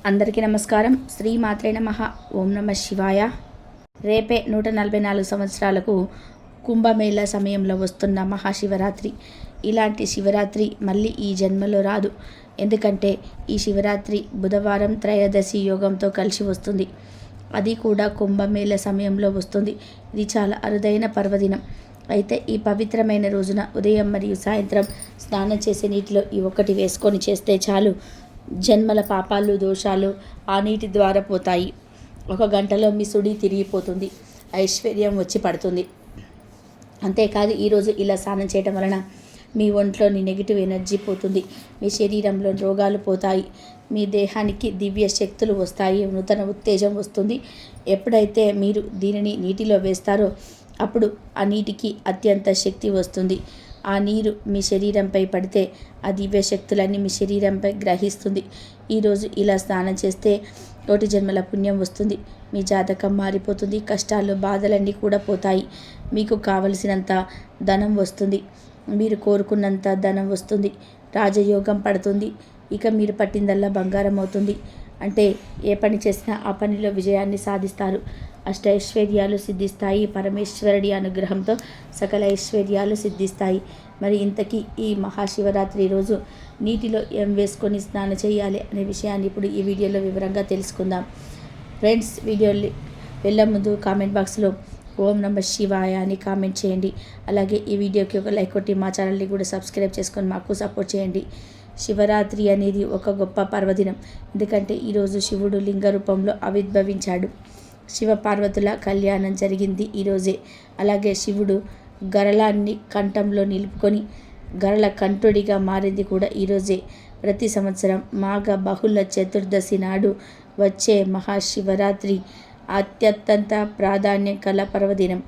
అందరికీ నమస్కారం. శ్రీ మాత్రే నమః. ఓం నమ శివాయ. రేపే 144 సంవత్సరాలకు కుంభమేళ సమయంలో వస్తున్న మహాశివరాత్రి. ఇలాంటి శివరాత్రి మళ్ళీ ఈ జన్మలో రాదు. ఎందుకంటే ఈ శివరాత్రి బుధవారం త్రయోదశి యోగంతో కలిసి వస్తుంది. అది కూడా కుంభమేళ సమయంలో వస్తుంది. ఇది చాలా అరుదైన పర్వదినం. అయితే ఈ పవిత్రమైన రోజున ఉదయం మరియు సాయంత్రం స్నానం చేసే నీటిలో ఈ ఒక్కటి వేసుకొని చేస్తే చాలు, జన్మల పాపాలు దోషాలు ఆ నీటి ద్వారా పోతాయి. 1 గంటలో మీ సుడి తిరిగిపోతుంది, ఐశ్వర్యం వచ్చి పడుతుంది. అంతేకాదు ఈరోజు ఇలా స్నానం చేయడం వలన మీ ఒంట్లోని నెగిటివ్ ఎనర్జీ పోతుంది, మీ శరీరంలో రోగాలు పోతాయి, మీ దేహానికి దివ్య శక్తులు వస్తాయి, నూతన ఉత్తేజం వస్తుంది. ఎప్పుడైతే మీరు దీనిని నీటిలో వేస్తారో అప్పుడు ఆ నీటికి అత్యంత శక్తి వస్తుంది. ఆ నీరు మీ శరీరంపై పడితే ఆ దివ్య శక్తులన్నీ మీ శరీరంపై గ్రహిస్తుంది. ఈరోజు ఇలా స్నానం చేస్తే 1 జన్మల పుణ్యం వస్తుంది. మీ జాతకం మారిపోతుంది. కష్టాలు బాధలన్నీ కూడా పోతాయి. మీకు కావలసినంత ధనం వస్తుంది. మీరు కోరుకున్నంత ధనం వస్తుంది. రాజయోగం పడుతుంది. ఇక మీరు పట్టిందల్లా బంగారం అవుతుంది. అంటే ఏ పని చేసినా ఆ పనిలో విజయాన్ని సాధిస్తారు. అష్టైశ్వర్యాలు సిద్ధిస్తాయి. పరమేశ్వరుడి అనుగ్రహంతో సకల ఐశ్వర్యాలు సిద్ధిస్తాయి. మరి ఇంతకీ ఈ మహాశివరాత్రి రోజు నీటిలో ఏం వేసుకొని స్నానం చేయాలి అనే విషయాన్ని ఇప్పుడు ఈ వీడియోలో వివరంగా తెలుసుకుందాం. ఫ్రెండ్స్, వీడియోని వెళ్ళే ముందు కామెంట్ బాక్స్లో ఓం నమ శివాయ అని కామెంట్ చేయండి. అలాగే ఈ వీడియోకి ఒక లైక్ కొట్టి మా ఛానల్ని కూడా సబ్స్క్రైబ్ చేసుకొని మాకు సపోర్ట్ చేయండి. శివరాత్రి అనేది ఒక గొప్ప పర్వదినం. ఎందుకంటే ఈరోజు శివుడు లింగ రూపంలో ఆవిర్భవించాడు. శివ పార్వతుల కళ్యాణం జరిగింది ఈరోజే. అలాగే శివుడు గరళాన్ని కంఠంలో నిలుపుకొని గరళ కంఠుడిగా మారింది కూడా ఈరోజే. ప్రతి సంవత్సరం మాఘ బహుళ చతుర్దశి నాడు వచ్చే మహాశివరాత్రి అత్యంత ప్రాధాన్యం కల పర్వదినం.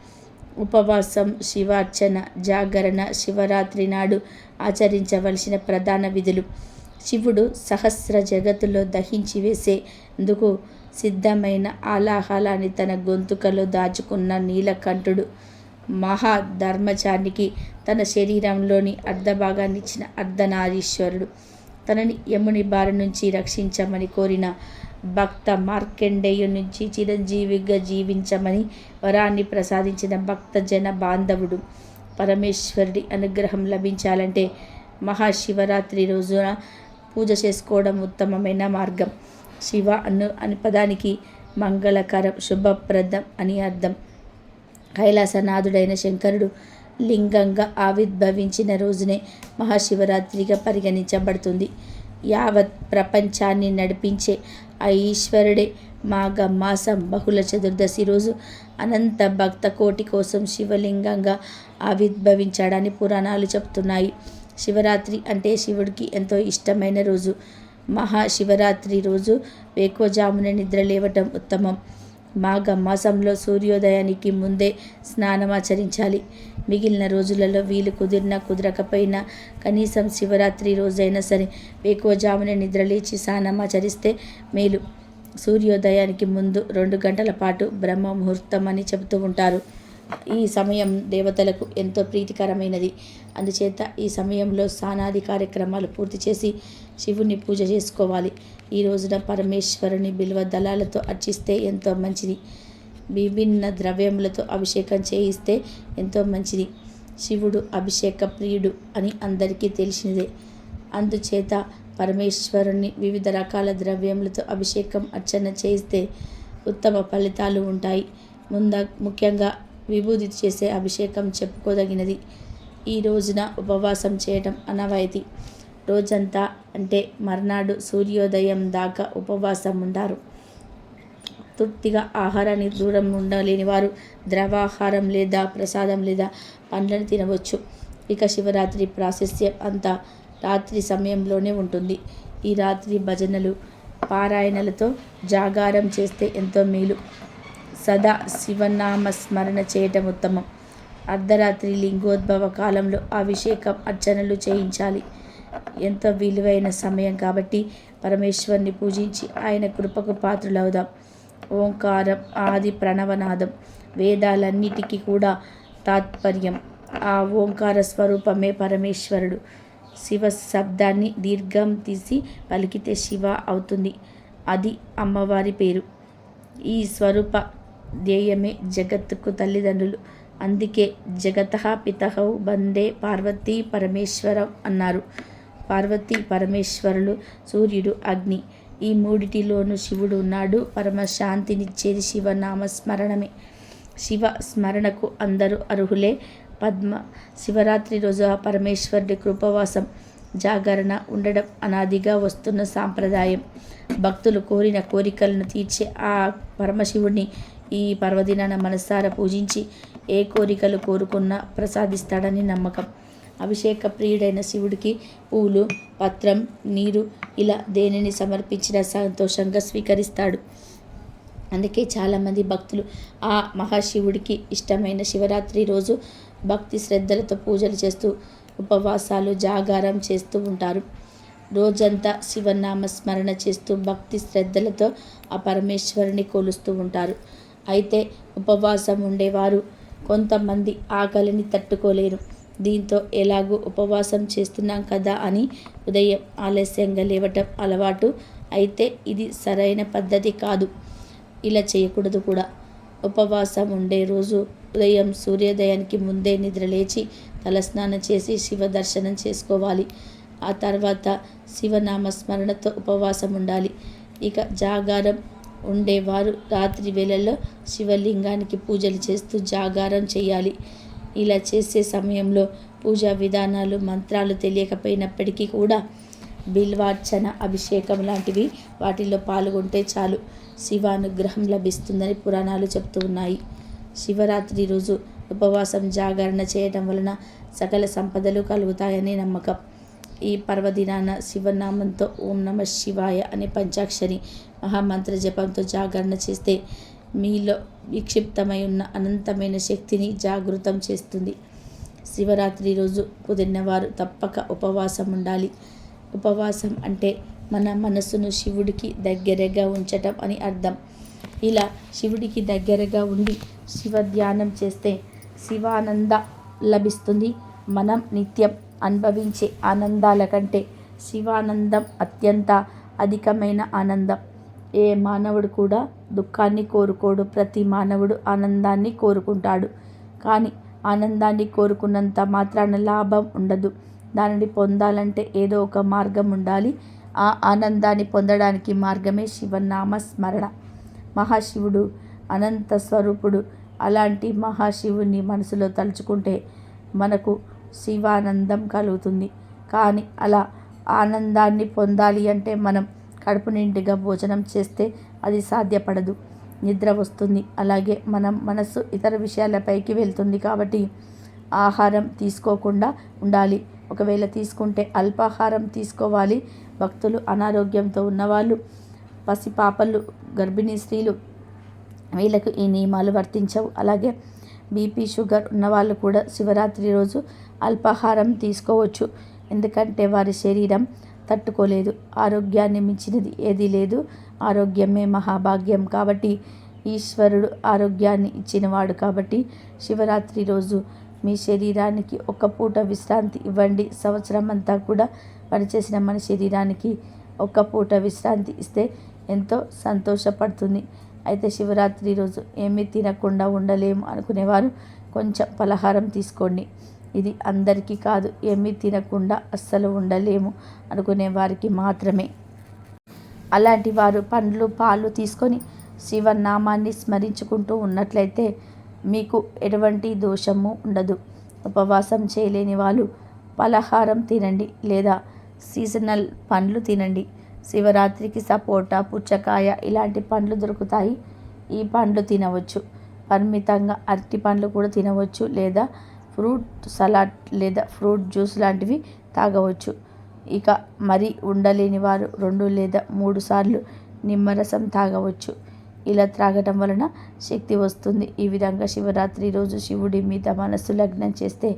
ఉపవాసం, శివార్చన, జాగరణ శివరాత్రి నాడు ఆచరించవలసిన ప్రధాన విధులు. శివుడు సహస్ర జగత్తులో దహించి వేసేందుకు సిద్ధమైన ఆలాహలాన్ని తన గొంతుకలో దాచుకున్న నీలకంఠుడు. మహాధర్మచారికి తన శరీరంలోని అర్ధభాగాన్నిచ్చిన అర్ధనారీశ్వరుడు. తనని యముని బారి నుంచి రక్షించమని కోరిన భక్త మార్కండేయు నుంచి చిరంజీవిగా జీవించమని వరాన్ని ప్రసాదించిన భక్త జన బాంధవుడు. పరమేశ్వరుడి అనుగ్రహం లభించాలంటే మహాశివరాత్రి రోజున పూజ చేసుకోవడం ఉత్తమమైన మార్గం. శివ అనే పదానికి మంగళకరం, శుభప్రదం అని అర్థం. కైలాసనాథుడైన శంకరుడు లింగంగా ఆవిర్భవించిన రోజునే మహాశివరాత్రిగా పరిగణించబడుతుంది. యావత్ ప్రపంచాన్ని నడిపించే ఆ ఈశ్వరుడే మాఘ మాసం బహుళ చతుర్దశి రోజు అనంత భక్త కోటి కోసం శివలింగంగా ఆవిర్భవించాడని పురాణాలు చెప్తున్నాయి. శివరాత్రి అంటే శివుడికి ఎంతో ఇష్టమైన రోజు. మహాశివరాత్రి రోజు వేకువజామున నిద్ర లేవటం ఉత్తమం. మాఘ మాసంలో సూర్యోదయానికి ముందే స్నానమాచరించాలి. మిగిలిన రోజులలో వీలు కుదిరినా కుదరకపోయినా కనీసం శివరాత్రి రోజైనా సరే వేకువజామున నిద్రలేచి స్నానమాచరిస్తే మేలు. సూర్యోదయానికి ముందు 2 గంటల పాటు బ్రహ్మ ముహూర్తం అని చెబుతూ ఉంటారు. ఈ సమయం దేవతలకు ఎంతో ప్రీతికరమైనది. అందుచేత ఈ సమయంలో స్నానాది కార్యక్రమాలు పూర్తి చేసి శివుని పూజ చేసుకోవాలి. ఈ రోజున పరమేశ్వరుని బిల్వ దళాలతో అర్చిస్తే ఎంతో మంచిది. విభిన్న ద్రవ్యములతో అభిషేకం చేయిస్తే ఎంతో మంచిది. శివుడు అభిషేక ప్రియుడు అని అందరికీ తెలిసినదే. అందుచేత పరమేశ్వరుని వివిధ రకాల ద్రవ్యములతో అభిషేకం అర్చన చేయిస్తే ఉత్తమ ఫలితాలు ఉంటాయి. ముఖ్యంగా విభూది చేసే అభిషేకం చెప్పుకోదగినది. ఈ రోజున ఉపవాసం చేయడం అనవాయితీ. రోజంతా అంటే మర్నాడు సూర్యోదయం దాకా ఉపవాసం ఉంటారు. తృప్తిగా ఆహారానికి దూరం ఉండలేని వారు ద్రవాహారం లేదా ప్రసాదం లేదా పండ్లను తినవచ్చు. ఇక శివరాత్రి ప్రాశస్త్యం అంతా రాత్రి సమయంలోనే ఉంటుంది. ఈ రాత్రి భజనలు, పారాయణలతో జాగారం చేస్తే ఎంతో మేలు. సదా శివనామ స్మరణ చేయటం ఉత్తమం. అర్ధరాత్రి లింగోద్భవ కాలంలో అభిషేకం అర్చనలు చేయించాలి. ఎంతో విలువైన సమయం కాబట్టి పరమేశ్వరుని పూజించి ఆయన కృపకు పాత్రులవుదాం. ఓంకారం ఆది ప్రణవనాదం, వేదాలన్నిటికీ కూడా తాత్పర్యం. ఆ ఓంకార స్వరూపమే పరమేశ్వరుడు. శివ శబ్దాన్ని దీర్ఘం తీసి పలికితే శివ అవుతుంది. అది అమ్మవారి పేరు. ఈ స్వరూప ధ్యేయమే జగత్తుకు తల్లిదండ్రులు. అందుకే జగతః పితహౌ వందే పార్వతీ పరమేశ్వరౌ అన్నారు. పార్వతీ పరమేశ్వరులు, సూర్యుడు, అగ్ని, ఈ మూడిటిలోనూ శివుడు ఉన్నాడు. పరమశాంతినిచ్చేది శివనామస్మరణమే. శివ స్మరణకు అందరూ అర్హులే. పద్మ శివరాత్రి రోజు ఆ పరమేశ్వరుడి కృపవాసం, జాగరణ ఉండడం అనాదిగా వస్తున్న సాంప్రదాయం. భక్తులు కోరిన కోరికలను తీర్చే ఆ పరమశివుడిని ఈ పర్వదినాన మనసారా పూజించి ఏ కోరికలు కోరుకున్నా ప్రసాదిస్తాడని నమ్మకం. అభిషేక ప్రియుడైన శివుడికి పూలు, పత్రం, నీరు ఇలా దేనిని సమర్పించినా సంతోషంగా స్వీకరిస్తాడు. అందుకే చాలామంది భక్తులు ఆ మహాశివుడికి ఇష్టమైన శివరాత్రి రోజు భక్తి శ్రద్ధలతో పూజలు చేస్తూ ఉపవాసాలు, జాగారం చేస్తూ ఉంటారు. రోజంతా శివనామ స్మరణ చేస్తూ భక్తి శ్రద్ధలతో ఆ పరమేశ్వరుని కొలుస్తూ ఉంటారు. అయితే ఉపవాసం ఉండేవారు కొంతమంది ఆకలిని తట్టుకోలేరు. దీంతో ఎలాగూ ఉపవాసం చేస్తున్నాం కదా అని ఉదయం ఆలస్యంగా లేవటం అలవాటు. అయితే ఇది సరైన పద్ధతి కాదు. ఇలా చేయకూడదు కూడా. ఉపవాసం ఉండే రోజు ఉదయం సూర్యోదయానికి ముందే నిద్రలేచి తలస్నానం చేసి శివ దర్శనం చేసుకోవాలి. ఆ తర్వాత శివనామస్మరణతో ఉపవాసం ఉండాలి. ఇక జాగారం ఉండేవారు రాత్రి వేళల్లో శివలింగానికి పూజలు చేస్తూ జాగారం చేయాలి. ఇలా చేసే సమయంలో పూజా విధానాలు, మంత్రాలు తెలియకపోయినప్పటికీ కూడా బిల్వార్చన, అభిషేకం లాంటివి వాటిల్లో పాల్గొంటే చాలు శివానుగ్రహం లభిస్తుందని పురాణాలు చెప్తూ ఉన్నాయి. శివరాత్రి రోజు ఉపవాసం, జాగరణ చేయడం వలన సకల సంపదలు కలుగుతాయని నమ్మకం. ఈ పర్వదినాన శివనామంతో ఓం నమ శివాయ అనే పంచాక్షరి మహామంత్ర జపంతో జాగరణ చేస్తే మీలో విక్షిప్తమై ఉన్న అనంతమైన శక్తిని జాగృతం చేస్తుంది. శివరాత్రి రోజు కుదిరినవారు తప్పక ఉపవాసం ఉండాలి. ఉపవాసం అంటే మన మనసును శివుడికి దగ్గరగా ఉంచటం అని అర్థం. ఇలా శివుడికి దగ్గరగా ఉండి శివ ధ్యానం చేస్తే శివానంద లభిస్తుంది. మనం నిత్యం అనుభవించే ఆనందాల కంటే శివానందం అత్యంత అధికమైన ఆనందం. ఏ మానవుడు కూడా దుఃఖాన్ని కోరుకోడు. ప్రతి మానవుడు ఆనందాన్ని కోరుకుంటాడు. కానీ ఆనందాన్ని కోరుకున్నంత మాత్రాన లాభం ఉండదు. దానిని పొందాలంటే ఏదో ఒక మార్గం ఉండాలి. ఆ ఆనందాన్ని పొందడానికి మార్గమే శివనామ స్మరణ. మహాశివుడు అనంత స్వరూపుడు. అలాంటి మహాశివుని మనసులో తలుచుకుంటే మనకు శివానందం కలుగుతుంది. కానీ అలా ఆనందాన్ని పొందాలి అంటే మనం కడుపు నిండుగా భోజనం చేస్తే అది సాధ్యపడదు. నిద్ర వస్తుంది. అలాగే మనం మనసు ఇతర విషయాలపైకి వెళ్తుంది. కాబట్టి ఆహారం తీసుకోకుండా ఉండాలి. ఒకవేళ తీసుకుంటే అల్పాహారం తీసుకోవాలి. భక్తులు, అనారోగ్యంతో ఉన్నవాళ్ళు, పసిపాపలు, గర్భిణీ స్త్రీలు వీళ్ళకు ఈ నియమాలు వర్తించవు. అలాగే బీపీ, షుగర్ ఉన్నవాళ్ళు కూడా శివరాత్రి రోజు అల్పాహారం తీసుకోవచ్చు. ఎందుకంటే వారి శరీరం తట్టుకోలేదు. ఆరోగ్యాన్ని మించినది ఏదీ లేదు. ఆరోగ్యమే మహాభాగ్యం. కాబట్టి ఈశ్వరుడు ఆరోగ్యాన్ని ఇచ్చినవాడు. కాబట్టి శివరాత్రి రోజు మీ శరీరానికి ఒక పూట విశ్రాంతి ఇవ్వండి. సంవత్సరం అంతా కూడా పనిచేసిన మన శరీరానికి ఒక పూట విశ్రాంతి ఇస్తే ఎంతో సంతోషపడుతుంది. అయితే శివరాత్రి రోజు ఏమీ తినకుండా ఉండలేము అనుకునేవారు కొంచెం పలహారం తీసుకోండి. ఇది అందరికీ కాదు. ఏమీ తినకుండా అస్సలు ఉండలేము అనుకునే వారికి మాత్రమే. అలాంటి వారు పండ్లు, పాలు తీసుకొని శివనామాన్ని స్మరించుకుంటూ ఉన్నట్లయితే మీకు ఎటువంటి దోషము ఉండదు. ఉపవాసం చేయలేని వాళ్ళు పలహారం తినండి లేదా సీజనల్ పండ్లు తినండి. శివరాత్రికి సపోటా, పుచ్చకాయ ఇలాంటి పండ్లు దొరుకుతాయి. ఈ పండ్లు తినవచ్చు. పరిమితంగా అరటి పండ్లు కూడా తినవచ్చు. లేదా ఫ్రూట్ సలాడ్ లేదా ఫ్రూట్ జ్యూస్ లాంటివి తాగవచ్చు. ఇక మరి ఉండలేని వారు 2 లేదా 3 సార్లు నిమ్మరసం తాగవచ్చు. ఇలా త్రాగటం వలన శక్తి వస్తుంది. ఈ విధంగా శివరాత్రి రోజు శివుడి మీద మనస్సు లగ్నం చేస్తే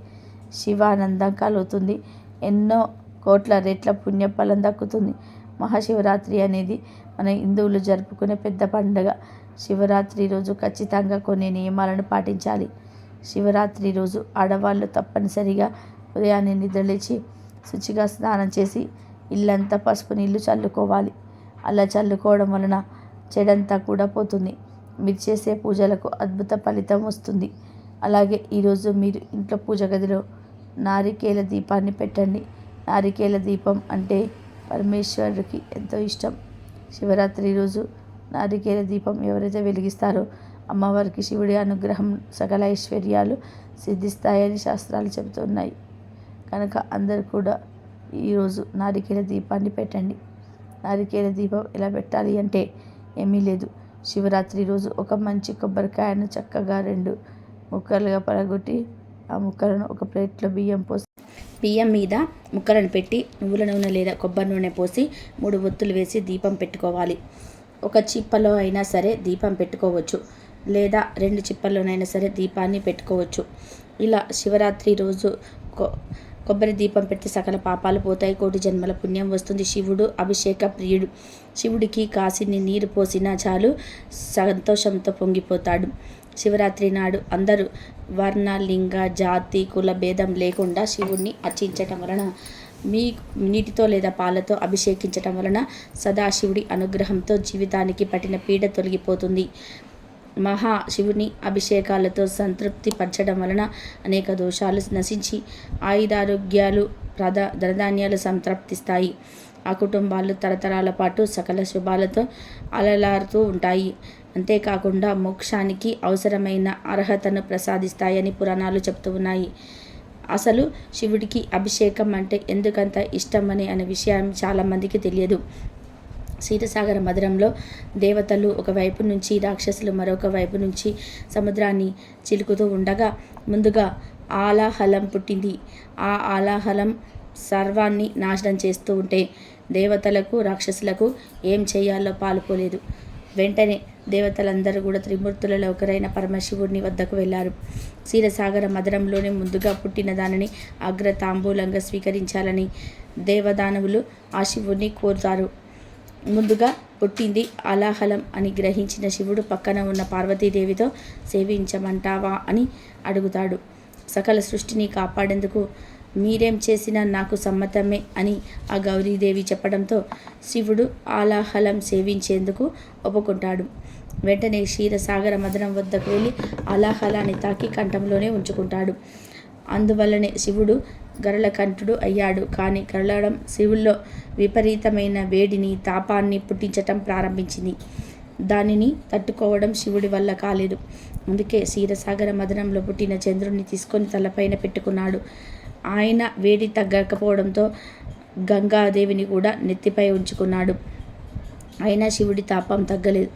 శివానందం కలుగుతుంది. ఎన్నో కోట్ల రెట్ల పుణ్యఫలం దక్కుతుంది. మహాశివరాత్రి అనేది మన హిందువులు జరుపుకునే పెద్ద పండుగ. శివరాత్రి రోజు ఖచ్చితంగా కొన్ని నియమాలను పాటించాలి. శివరాత్రి రోజు ఆడవాళ్ళు తప్పనిసరిగా ఉదయాన్నే నిద్రలేచి శుచిగా స్నానం చేసి ఇల్లంతా పసుపు నీళ్లు చల్లుకోవాలి. అలా చల్లుకోవడం వలన చెడంతా కూడా పోతుంది. మీరు చేసే పూజలకు అద్భుత ఫలితం వస్తుంది. అలాగే ఈరోజు మీరు ఇంట్లో పూజ గదిలో నారికేల దీపాన్ని పెట్టండి. నారికేల దీపం అంటే పరమేశ్వరుడికి ఎంతో ఇష్టం. శివరాత్రి రోజు నారికేల దీపం ఎవరైతే వెలిగిస్తారో అమ్మవారికి శివుడి అనుగ్రహం, సకల ఐశ్వర్యాలు సిద్ధిస్తాయని శాస్త్రాలు చెబుతున్నాయి. కనుక అందరూ కూడా ఈరోజు నారికేల దీపాన్ని పెట్టండి. నారికేల దీపం ఎలా పెట్టాలి అంటే ఏమీ లేదు. శివరాత్రి రోజు ఒక మంచి కొబ్బరికాయను చక్కగా 2 ముక్కలుగా పడగొట్టి ఆ ముక్కలను ఒక ప్లేట్లో బియ్యం మీద ముక్కలను పెట్టి నువ్వుల నూనె లేదా కొబ్బరి నూనె పోసి 3 ఒత్తులు వేసి దీపం పెట్టుకోవాలి. ఒక చిప్పలో అయినా సరే దీపం పెట్టుకోవచ్చు, లేదా 2 చిప్పల్లోనైనా సరే దీపాన్ని పెట్టుకోవచ్చు. ఇలా శివరాత్రి రోజు కొబ్బరి దీపం పెడితే సకల పాపాలు పోతాయి, కోటి జన్మల పుణ్యం వస్తుంది. శివుడు అభిషేక ప్రియుడు. శివుడికి కాసిని నీరు పోసినా చాలు సంతోషంతో పొంగిపోతాడు. శివరాత్రి నాడు అందరూ వర్ణ, లింగ, జాతి, కుల భేదం లేకుండా శివుడిని అర్చించటం వలన, నీటితో లేదా పాలతో అభిషేకించటం వలన సదాశివుడి అనుగ్రహంతో జీవితానికి పట్టిన పీడ తొలగిపోతుంది. మహాశివుని అభిషేకాలతో సంతృప్తి పరచడం వలన అనేక దోషాలు నశించి ఆయుధారోగ్యాలు, ధనధాన్యాలు సంతృప్తిస్తాయి. ఆ కుటుంబాలు తరతరాల పాటు సకల శుభాలతో అలలారుతూ ఉంటాయి. అంతేకాకుండా మోక్షానికి అవసరమైన అర్హతను ప్రసాదిస్తాయని పురాణాలు చెప్తూ ఉన్నాయి. అసలు శివుడికి అభిషేకం అంటే ఎందుకంత ఇష్టమని అనే విషయం చాలామందికి తెలియదు. క్షీరసాగర మధురంలో దేవతలు ఒకవైపు నుంచి, రాక్షసులు మరొక వైపు నుంచి సముద్రాన్ని చిలుకుతూ ఉండగా ముందుగా ఆలాహలం పుట్టింది. ఆ ఆలాహలం సర్వాన్ని నాశనం చేస్తూ ఉంటే దేవతలకు, రాక్షసులకు ఏం చేయాలో పాలుపోలేదు. వెంటనే దేవతలందరూ కూడా త్రిమూర్తులలో ఒకరైన పరమశివుడిని వద్దకు వెళ్ళారు. క్షీరసాగర మధురంలోనే ముందుగా పుట్టిన దానిని అగ్రతాంబూలంగా స్వీకరించాలని దేవదానవులు ఆ శివుడిని కోరుతారు. ముందుగా పుట్టింది అలాహలం అని గ్రహించిన శివుడు పక్కన ఉన్న పార్వతీదేవితో సేవించమంటావా అని అడుగుతాడు. సకల సృష్టిని కాపాడేందుకు మీరేం చేసినా నాకు సమ్మతమే అని ఆ గౌరీదేవి చెప్పడంతో శివుడు ఆలాహలం సేవించేందుకు ఒప్పుకుంటాడు. వెంటనే క్షీరసాగర మధురం వద్దకు వెళ్ళి ఆలాహలాన్ని తాకి కంఠంలోనే ఉంచుకుంటాడు. అందువల్లనే శివుడు గరళకంఠుడు అయ్యాడు. కానీ కరళడం శివుల్లో విపరీతమైన వేడిని, తాపాన్ని పుట్టించటం ప్రారంభించింది. దానిని తట్టుకోవడం శివుడి వల్ల కాలేదు. అందుకే క్షీరసాగర మధురంలో పుట్టిన చంద్రుడిని తీసుకొని తలపైన పెట్టుకున్నాడు. ఆయన వేడి తగ్గకపోవడంతో గంగాదేవిని కూడా నెత్తిపై ఉంచుకున్నాడు. అయినా శివుడి తాపం తగ్గలేదు.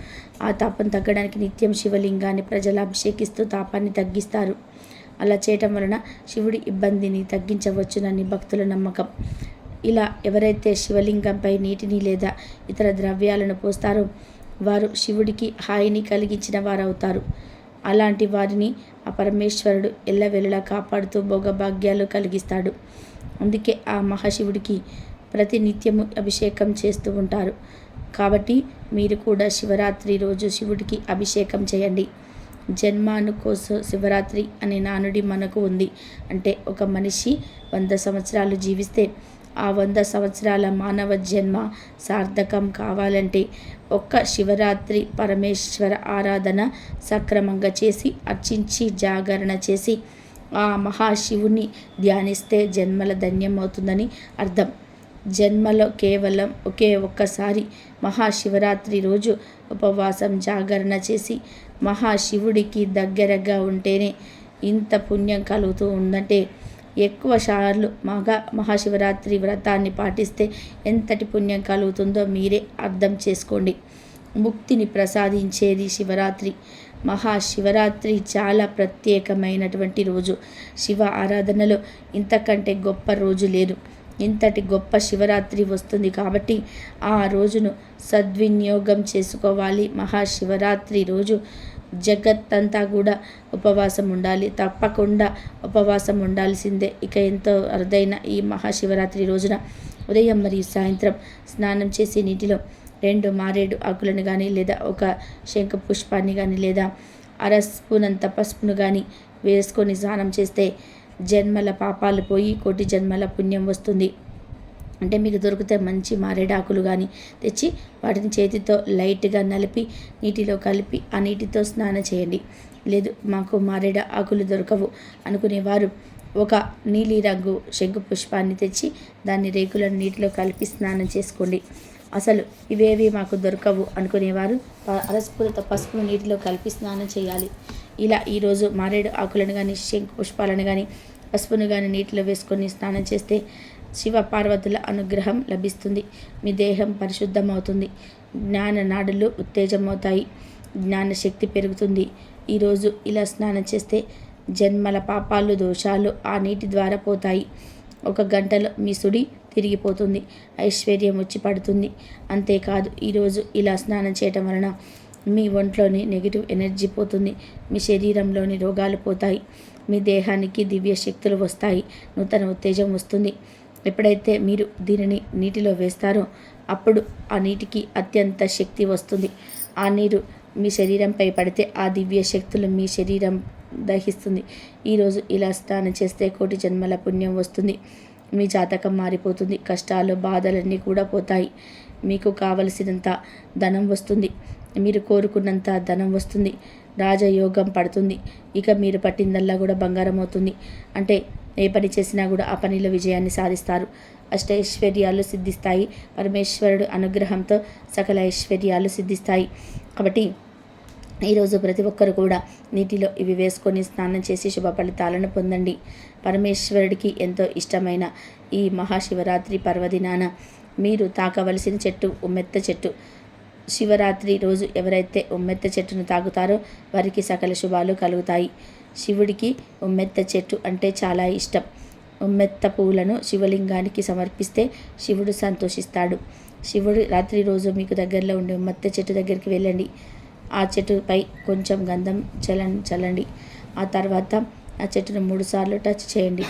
ఆ తాపం తగ్గడానికి నిత్యం శివలింగాన్ని ప్రజలు అభిషేకిస్తూ తాపాన్ని తగ్గిస్తారు. అలా చేయటం వలన శివుడి ఇబ్బందిని తగ్గించవచ్చునని భక్తుల నమ్మకం. ఇలా ఎవరైతే శివలింగంపై నీటిని లేదా ఇతర ద్రవ్యాలను పోస్తారో వారు శివుడికి హాయిని కలిగించిన వారవుతారు. అలాంటి వారిని ఆ పరమేశ్వరుడు ఎల్లవెల్లలా కాపాడుతూ భోగభాగ్యాలు కలిగిస్తాడు. అందుకే ఆ మహాశివుడికి ప్రతి నిత్యము అభిషేకం చేస్తూ ఉంటారు. కాబట్టి మీరు కూడా శివరాత్రి రోజు శివుడికి అభిషేకం చేయండి. జన్మానుకోస శివరాత్రి అనే నానుడి మనకు ఉంది. అంటే ఒక మనిషి 100 సంవత్సరాలు జీవిస్తే ఆ 100 సంవత్సరాల మానవ జన్మ సార్థకం కావాలంటే ఒక్క శివరాత్రి పరమేశ్వర ఆరాధన సక్రమంగా చేసి, అర్చించి, జాగరణ చేసి ఆ మహాశివుని ధ్యానిస్తే జన్మల ధన్యం అవుతుందని అర్థం. జన్మలో కేవలం ఒకే ఒక్కసారి మహాశివరాత్రి రోజు ఉపవాసం, జాగరణ చేసి మహాశివుడికి దగ్గరగా ఉంటేనే ఇంత పుణ్యం కలుగుతూ ఉందంటే ఎక్కువ సార్లు మహాశివరాత్రి వ్రతాన్ని పాటిస్తే ఎంతటి పుణ్యం కలుగుతుందో మీరే అర్థం చేసుకోండి. ముక్తిని ప్రసాదించేది శివరాత్రి. మహాశివరాత్రి చాలా ప్రత్యేకమైనటువంటి రోజు. శివ ఆరాధనలో ఇంతకంటే గొప్ప రోజు లేదు. ఇంతటి గొప్ప శివరాత్రి వస్తుంది కాబట్టి ఆ రోజును సద్వినియోగం చేసుకోవాలి. మహాశివరాత్రి రోజు జగత్తంతా కూడా ఉపవాసం ఉండాలి. తప్పకుండా ఉపవాసం ఉండాల్సిందే. ఇక ఎంతో అరుదైన ఈ మహాశివరాత్రి రోజున ఉదయం మరియు సాయంత్రం స్నానం చేసి నీటిలో 2 మారేడు ఆకులను కానీ, లేదా ఒక శంఖ పుష్పాన్ని కానీ, లేదా అర స్పూనంత పసుపును కానీ వేసుకొని స్నానం చేస్తే జన్మల పాపాలు పోయి కోటి జన్మల పుణ్యం వస్తుంది. అంటే మీకు దొరికితే మంచి మారేడాకులు కానీ తెచ్చి వాటిని చేతితో లైట్గా నలిపి నీటిలో కలిపి ఆ నీటితో స్నానం చేయండి. లేదు మాకు మారేడ ఆకులు దొరకవు అనుకునేవారు ఒక నీలి రంగు శంకు పుష్పాన్ని తెచ్చి దాన్ని రేకులను నీటిలో కలిపి స్నానం చేసుకోండి. అసలు ఇవేవి మాకు దొరకవు అనుకునేవారు అరస్ఫూర్త పసుపు నీటిలో కలిపి స్నానం చేయాలి. ఇలా ఈరోజు మారేడు ఆకులను కానీ శంకు పుష్పాలను కానీ పసుపును కానీ నీటిలో వేసుకొని స్నానం చేస్తే శివ పార్వతుల అనుగ్రహం లభిస్తుంది. మీ దేహం పరిశుద్ధమవుతుంది. జ్ఞాన నాడులు ఉత్తేజమవుతాయి. జ్ఞానశక్తి పెరుగుతుంది. ఈరోజు ఇలా స్నానం చేస్తే జన్మల పాపాలు దోషాలు ఆ నీటి ద్వారా పోతాయి. 1 గంటలో మీ సుడి తిరిగిపోతుంది. ఐశ్వర్యం వచ్చి పడుతుంది. అంతేకాదు ఈరోజు ఇలా స్నానం చేయటం వలన మీ ఒంట్లోని నెగిటివ్ ఎనర్జీ పోతుంది. మీ శరీరంలోని రోగాలు పోతాయి. మీ దేహానికి దివ్య శక్తులు వస్తాయి. నూతన ఉత్తేజం వస్తుంది. ఎప్పుడైతే మీరు దీనిని నీటిలో వేస్తారో అప్పుడు ఆ నీటికి అత్యంత శక్తి వస్తుంది. ఆ నీరు మీ శరీరంపై పడితే ఆ దివ్య శక్తులు మీ శరీరం దహిస్తుంది. ఈరోజు ఇలా స్నానం చేస్తే కోటి జన్మల పుణ్యం వస్తుంది. మీ జాతకం మారిపోతుంది. కష్టాలు బాధలన్నీ కూడా పోతాయి. మీకు కావలసినంత ధనం వస్తుంది. మీరు కోరుకున్నంత ధనం వస్తుంది. రాజయోగం పడుతుంది. ఇక మీరు పట్టిందల్లా కూడా బంగారం అవుతుంది. అంటే ఏ పని చేసినా కూడా ఆ పనిలో విజయాన్ని సాధిస్తారు. అష్టైశ్వర్యాలు సిద్ధిస్తాయి. పరమేశ్వరుడు అనుగ్రహంతో సకల ఐశ్వర్యాలు సిద్ధిస్తాయి. కాబట్టి ఈరోజు ప్రతి ఒక్కరు కూడా నీటిలో ఇవి వేసుకొని స్నానం చేసి శుభ ఫలితాలను పొందండి. పరమేశ్వరుడికి ఎంతో ఇష్టమైన ఈ మహాశివరాత్రి పర్వదినాన మీరు తాకవలసిన చెట్టు ఉమ్మెత్త చెట్టు. శివరాత్రి రోజు ఎవరైతే ఉమ్మెత్త చెట్టును తాకుతారో వారికి సకల శుభాలు కలుగుతాయి. శివుడికి ఉమ్మెత్త చెట్టు అంటే చాలా ఇష్టం. ఉమ్మెత్త పూలను శివలింగానికి సమర్పిస్తే శివుడు సంతోషిస్తాడు. శివుడు రాత్రి రోజు మీకు దగ్గరలో ఉండే ఉమ్మెత్త చెట్టు దగ్గరికి వెళ్ళండి. ఆ చెట్టుపై కొంచెం గంధం చల్లండి. ఆ తర్వాత ఆ చెట్టును 3 సార్లు టచ్ చేయండి.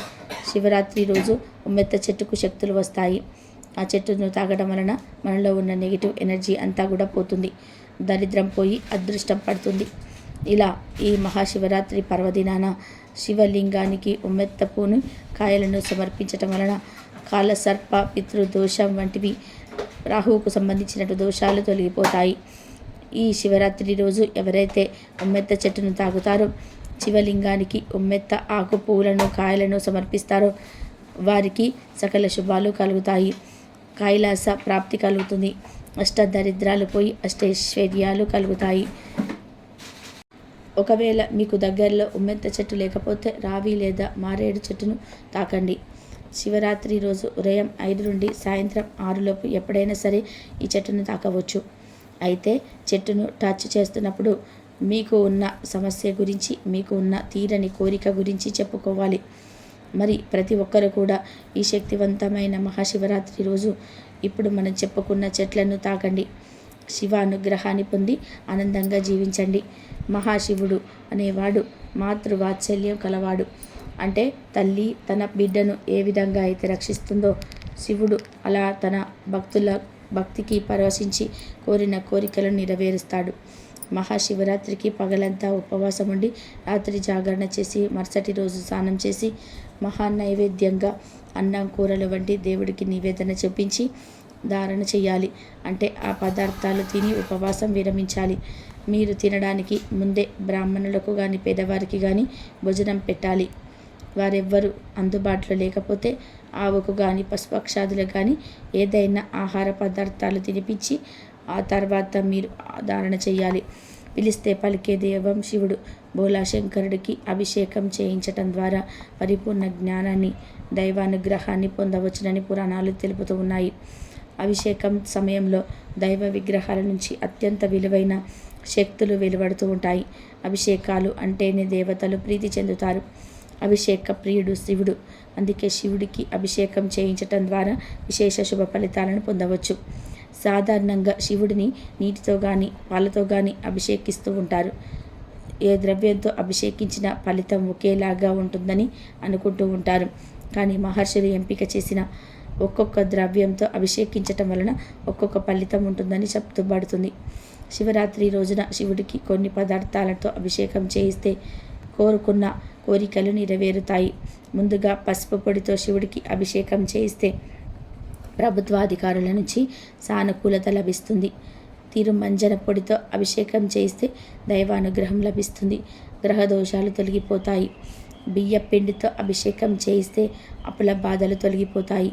శివరాత్రి రోజు ఉమ్మెత్త చెట్టుకు శక్తులు వస్తాయి. ఆ చెట్టును తాగడం వలన మనలో ఉన్న నెగిటివ్ ఎనర్జీ అంతా కూడా పోతుంది. దరిద్రం పోయి అదృష్టం పడుతుంది. ఇలా ఈ మహాశివరాత్రి పర్వదినాన శివలింగానికి ఉమ్మెత్త పూను కాయలను సమర్పించటం వలన కాలసర్ప పితృదోషం వంటివి రాహువుకు సంబంధించిన దోషాలు తొలగిపోతాయి. ఈ శివరాత్రి రోజు ఎవరైతే ఉమ్మెత్త చెట్టును తాగుతారో శివలింగానికి ఉమ్మెత్త ఆకు పూలను కాయలను సమర్పిస్తారో వారికి సకల శుభాలు కలుగుతాయి. కైలాస ప్రాప్తి కలుగుతుంది. అష్టదరిద్రాలు పోయి అష్టైశ్వర్యాలు కలుగుతాయి. ఒకవేళ మీకు దగ్గరలో ఉమ్మెత్త చెట్టు లేకపోతే రావి లేదా మారేడు చెట్టును తాకండి. శివరాత్రి రోజు ఉదయం 5 నుండి సాయంత్రం 6 లోపు ఎప్పుడైనా సరే ఈ చెట్టును తాకవచ్చు. అయితే చెట్టును టచ్ చేస్తున్నప్పుడు మీకు ఉన్న సమస్య గురించి, మీకు ఉన్న తీరని కోరిక గురించి చెప్పుకోవాలి. మరి ప్రతి ఒక్కరు కూడా ఈ శక్తివంతమైన మహాశివరాత్రి రోజు ఇప్పుడు మనం చెప్పుకున్న చెట్లను తాకండి. శివ అనుగ్రహాన్ని పొంది ఆనందంగా జీవించండి. మహాశివుడు అనేవాడు మాతృవాత్సల్యం కలవాడు. అంటే తల్లి తన బిడ్డను ఏ విధంగా అయితే రక్షిస్తుందో శివుడు అలా తన భక్తుల భక్తికి పరవశించి కోరిన కోరికలను నెరవేరుస్తాడు. మహాశివరాత్రికి పగలంతా ఉపవాసం ఉండి రాత్రి జాగరణ చేసి మరుసటి రోజు స్నానం చేసి మహానైవేద్యంగా అన్నం కూరలు వంటి దేవుడికి నివేదన చూపించి ధారణ చేయాలి. అంటే ఆ పదార్థాలు తిని ఉపవాసం విరమించాలి. మీరు తినడానికి ముందే బ్రాహ్మణులకు కానీ పేదవారికి కానీ భోజనం పెట్టాలి. వారెవ్వరూ అందుబాటులో లేకపోతే ఆవుకు కానీ పశుపక్షాదులకు కానీ ఏదైనా ఆహార పదార్థాలు తినిపించి ఆ తర్వాత మీరు ధారణ చేయాలి. పిలిస్తే పలికే దైవం శివుడు. భోలాశంకరుడికి అభిషేకం చేయించటం ద్వారా పరిపూర్ణ జ్ఞానాన్ని దైవానుగ్రహాన్ని పొందవచ్చునని పురాణాలు తెలుపుతూ ఉన్నాయి. అభిషేకం సమయంలో దైవ విగ్రహాల నుంచి అత్యంత విలువైన శక్తులు వెలువడుతూ ఉంటాయి. అభిషేకాలు అంటేనే దేవతలు ప్రీతి చెందుతారు. అభిషేక ప్రియుడు శివుడు. అందుకే శివుడికి అభిషేకం చేయించటం ద్వారా విశేష శుభ ఫలితాలను పొందవచ్చు. సాధారణంగా శివుడిని నీటితో కానీ పాలతో కానీ అభిషేకిస్తూ ఉంటారు. ఏ ద్రవ్యంతో అభిషేకించిన ఫలితం ఒకేలాగా ఉంటుందని అనుకుంటూ ఉంటారు. కానీ మహర్షులు ఎంపిక చేసిన ఒక్కొక్క ద్రవ్యంతో అభిషేకించటం వలన ఒక్కొక్క ఫలితం ఉంటుందని చెప్తూబడుతుంది. శివరాత్రి రోజున శివుడికి కొన్ని పదార్థాలతో అభిషేకం చేయిస్తే కోరుకున్న కోరికలు నెరవేరుతాయి. ముందుగా పసుపు పొడితో శివుడికి అభిషేకం చేయిస్తే ప్రభుత్వాధికారుల నుంచి సానుకూలత లభిస్తుంది. తిరుమంజన పొడితో అభిషేకం చేస్తే దైవానుగ్రహం లభిస్తుంది. గ్రహ దోషాలు తొలగిపోతాయి. బియ్య పిండితో అభిషేకం చేయిస్తే అప్పుల బాధలు తొలగిపోతాయి.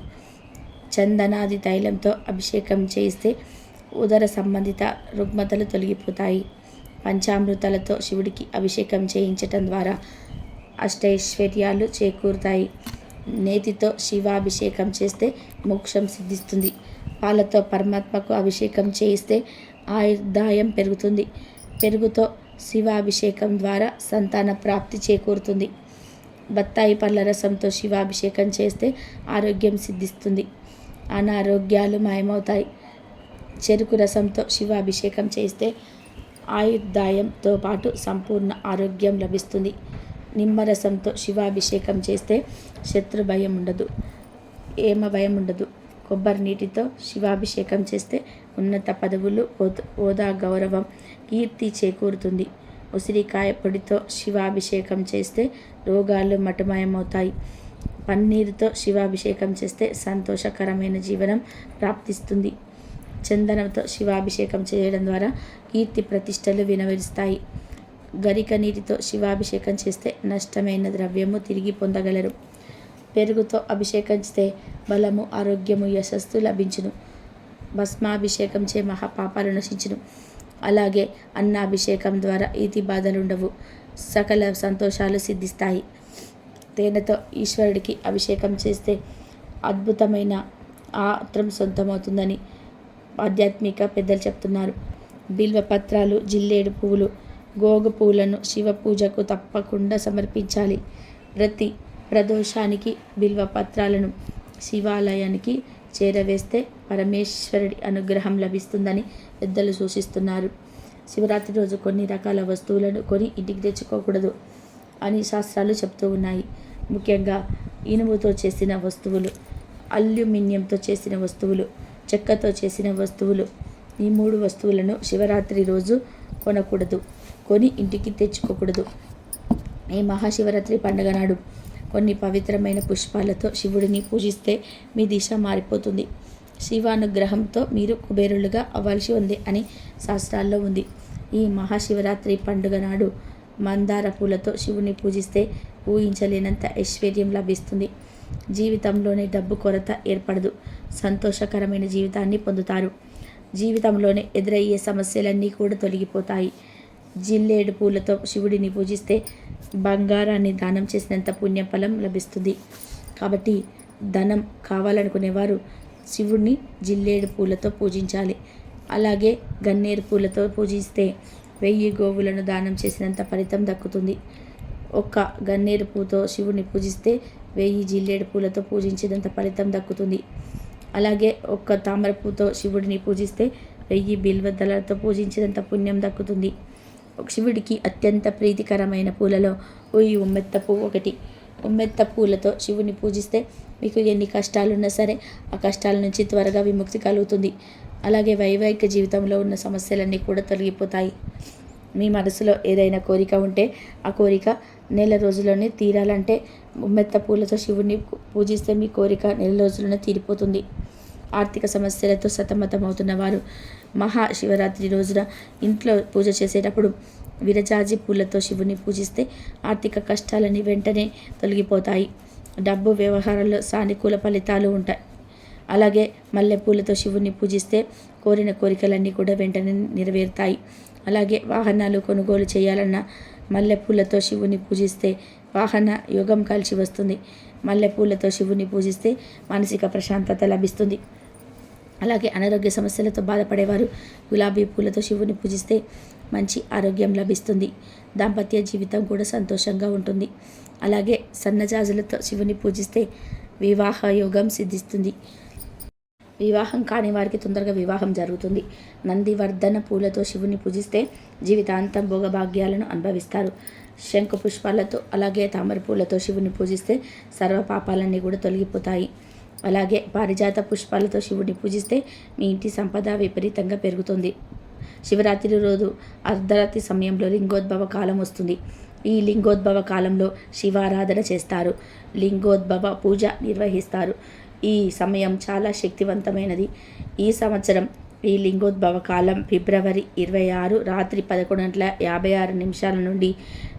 చందనాది తైలంతో అభిషేకం చేయిస్తే ఉదర సంబంధిత రుగ్మతలు తొలగిపోతాయి. పంచామృతాలతో శివుడికి అభిషేకం చేయించటం ద్వారా అష్టైశ్వర్యాలు చేకూరుతాయి. నేతితో శివాభిషేకం చేస్తే మోక్షం సిద్ధిస్తుంది. పాలతో పరమాత్మకు అభిషేకం చేయిస్తే ఆయుర్దాయం పెరుగుతుంది. పెరుగుతో శివాభిషేకం ద్వారా సంతాన ప్రాప్తి చేకూరుతుంది. బత్తాయి పళ్ళ రసంతో శివాభిషేకం చేస్తే ఆరోగ్యం సిద్ధిస్తుంది. అనారోగ్యాలు మాయమవుతాయి. చెరుకు రసంతో శివాభిషేకం చేస్తే ఆయుర్దాయంతో పాటు సంపూర్ణ ఆరోగ్యం లభిస్తుంది. నిమ్మరసంతో శివాభిషేకం చేస్తే శత్రు భయం ఉండదు, ఏమ భయం ఉండదు. కొబ్బరి నీటితో శివాభిషేకం చేస్తే ఉన్నత పదవులు, హోదా, గౌరవం, కీర్తి చేకూరుతుంది. ఉసిరికాయ పొడితో శివాభిషేకం చేస్తే రోగాలు మటుమాయమవుతాయి. పన్నీరుతో శివాభిషేకం చేస్తే సంతోషకరమైన జీవనం ప్రాప్తిస్తుంది. చందనంతో శివాభిషేకం చేయడం ద్వారా కీర్తి ప్రతిష్టలు వినవరిస్తాయి. గరిక నీటితో శివాభిషేకం చేస్తే నష్టమైన ద్రవ్యము తిరిగి పొందగలరు. పెరుగుతో అభిషేకం చేస్తే బలము, ఆరోగ్యము, యశస్సు లభించును. భస్మాభిషేకం చే మహాపాపాలు నశించును. అలాగే అన్నాభిషేకం ద్వారా ఈతి బాధలుండవు. సకల సంతోషాలు సిద్ధిస్తాయి. తేనెతో ఈశ్వరుడికి అభిషేకం చేస్తే అద్భుతమైన ఆత్రం సొంతమవుతుందని ఆధ్యాత్మిక పెద్దలు చెప్తున్నారు. బిల్వపత్రాలు, జిల్లేడు పువ్వులు, గోగు పువ్వులను శివ పూజకు తప్పకుండా సమర్పించాలి. ప్రతి ప్రదోషానికి బిల్వపత్రాలను శివాలయానికి చేరవేస్తే పరమేశ్వరుడి అనుగ్రహం లభిస్తుందని పెద్దలు సూచిస్తున్నారు. శివరాత్రి రోజు కొన్ని రకాల వస్తువులను కొని ఇంటికి తెచ్చుకోకూడదు అని శాస్త్రాలు చెప్తూ ఉన్నాయి. ముఖ్యంగా ఇనుముతో చేసిన వస్తువులు, అల్యూమినియంతో చేసిన వస్తువులు, చెక్కతో చేసిన వస్తువులు, ఈ 3 వస్తువులను శివరాత్రి రోజు కొనకూడదు, కొని ఇంటికి తెచ్చుకోకూడదు. ఈ మహాశివరాత్రి పండుగ నాడు కొన్ని పవిత్రమైన పుష్పాలతో శివుడిని పూజిస్తే మీ దిశ మారిపోతుంది. శివానుగ్రహంతో మీరు కుబేరులుగా అవ్వాల్సి ఉంది అని శాస్త్రాల్లో ఉంది. ఈ మహాశివరాత్రి పండుగ నాడు మందార పూలతో శివుని పూజిస్తే ఊహించలేనంత ఐశ్వర్యం లభిస్తుంది. జీవితంలోనే డబ్బు కొరత ఏర్పడదు. సంతోషకరమైన జీవితాన్ని పొందుతారు. జీవితంలోనే ఎదురయ్యే సమస్యలన్నీ కూడా తొలగిపోతాయి. జిల్లేడు పూలతో శివుడిని పూజిస్తే బంగారాన్ని దానం చేసినంత పుణ్యఫలం లభిస్తుంది. కాబట్టి ధనం కావాలనుకునేవారు శివుడిని జిల్లేడు పూలతో పూజించాలి. అలాగే గన్నేరు పూలతో పూజిస్తే 1000 గోవులను దానం చేసినంత ఫలితం దక్కుతుంది. ఒక్క గన్నేరు పూతో శివుడిని పూజిస్తే 1000 జిల్లేడు పూలతో పూజించినంత ఫలితం దక్కుతుంది. అలాగే ఒక్క తామర పూతో శివుడిని పూజిస్తే 1000 బిల్వదళాలతో పూజించినంత పుణ్యం దక్కుతుంది. శివుడికి అత్యంత ప్రీతికరమైన పూలలో ఈ ఉమ్మెత్త పువ్వు ఒకటి. ఉమ్మెత్త పూలతో శివుని పూజిస్తే మీకు ఎన్ని కష్టాలున్నా సరే ఆ కష్టాల నుంచి త్వరగా విముక్తి కలుగుతుంది. అలాగే వైవాహిక జీవితంలో ఉన్న సమస్యలన్నీ కూడా తొలగిపోతాయి. మీ మనసులో ఏదైనా కోరిక ఉంటే ఆ కోరిక నెల రోజుల్లోనే తీరాలంటే ఉమ్మెత్త పూలతో శివుడిని పూజిస్తే మీ కోరిక నెల రోజుల్లోనే తీరిపోతుంది. ఆర్థిక సమస్యలతో సతమతమవుతున్న వారు మహాశివరాత్రి రోజున ఇంట్లో పూజ చేసేటప్పుడు విరజాజి పూలతో శివుని పూజిస్తే ఆర్థిక కష్టాలని వెంటనే తొలగిపోతాయి. డబ్బు వ్యవహారాల్లో సానుకూల ఫలితాలు ఉంటాయి. అలాగే మల్లెపూలతో శివుని పూజిస్తే కోరిన కోరికలన్నీ కూడా వెంటనే నెరవేరుతాయి. అలాగే వాహనాలు కొనుగోలు చేయాలన్న మల్లెపూలతో శివుని పూజిస్తే వాహన యోగం కలిసి వస్తుంది. మల్లెపూలతో శివుని పూజిస్తే మానసిక ప్రశాంతత లభిస్తుంది. అలాగే అనారోగ్య సమస్యలతో బాధపడేవారు గులాబీ పూలతో శివుని పూజిస్తే మంచి ఆరోగ్యం లభిస్తుంది. దాంపత్య జీవితం కూడా సంతోషంగా ఉంటుంది. అలాగే సన్నజాజులతో శివుని పూజిస్తే వివాహ యోగం సిద్ధిస్తుంది. వివాహం కాని వారికి తొందరగా వివాహం జరుగుతుంది. నందివర్ధన పూలతో శివుని పూజిస్తే జీవితాంతం భోగభాగ్యాలను అనుభవిస్తారు. శంకు పుష్పాలతో అలాగే తామర పూలతో శివుని పూజిస్తే సర్వ పాపాలన్నీ కూడా తొలగిపోతాయి. అలాగే పారిజాత పుష్పాలతో శివుని పూజిస్తే మీ ఇంటి సంపద విపరీతంగా పెరుగుతుంది. శివరాత్రి రోజు అర్ధరాత్రి సమయంలో లింగోద్భవ కాలం వస్తుంది. ఈ లింగోద్భవ కాలంలో శివారాధన చేస్తారు. లింగోద్భవ పూజ నిర్వహిస్తారు. ఈ సమయం చాలా శక్తివంతమైనది. ఈ సంవత్సరం ఈ లింగోద్భవ కాలం ఫిబ్రవరి 26 రాత్రి 11:56 నుండి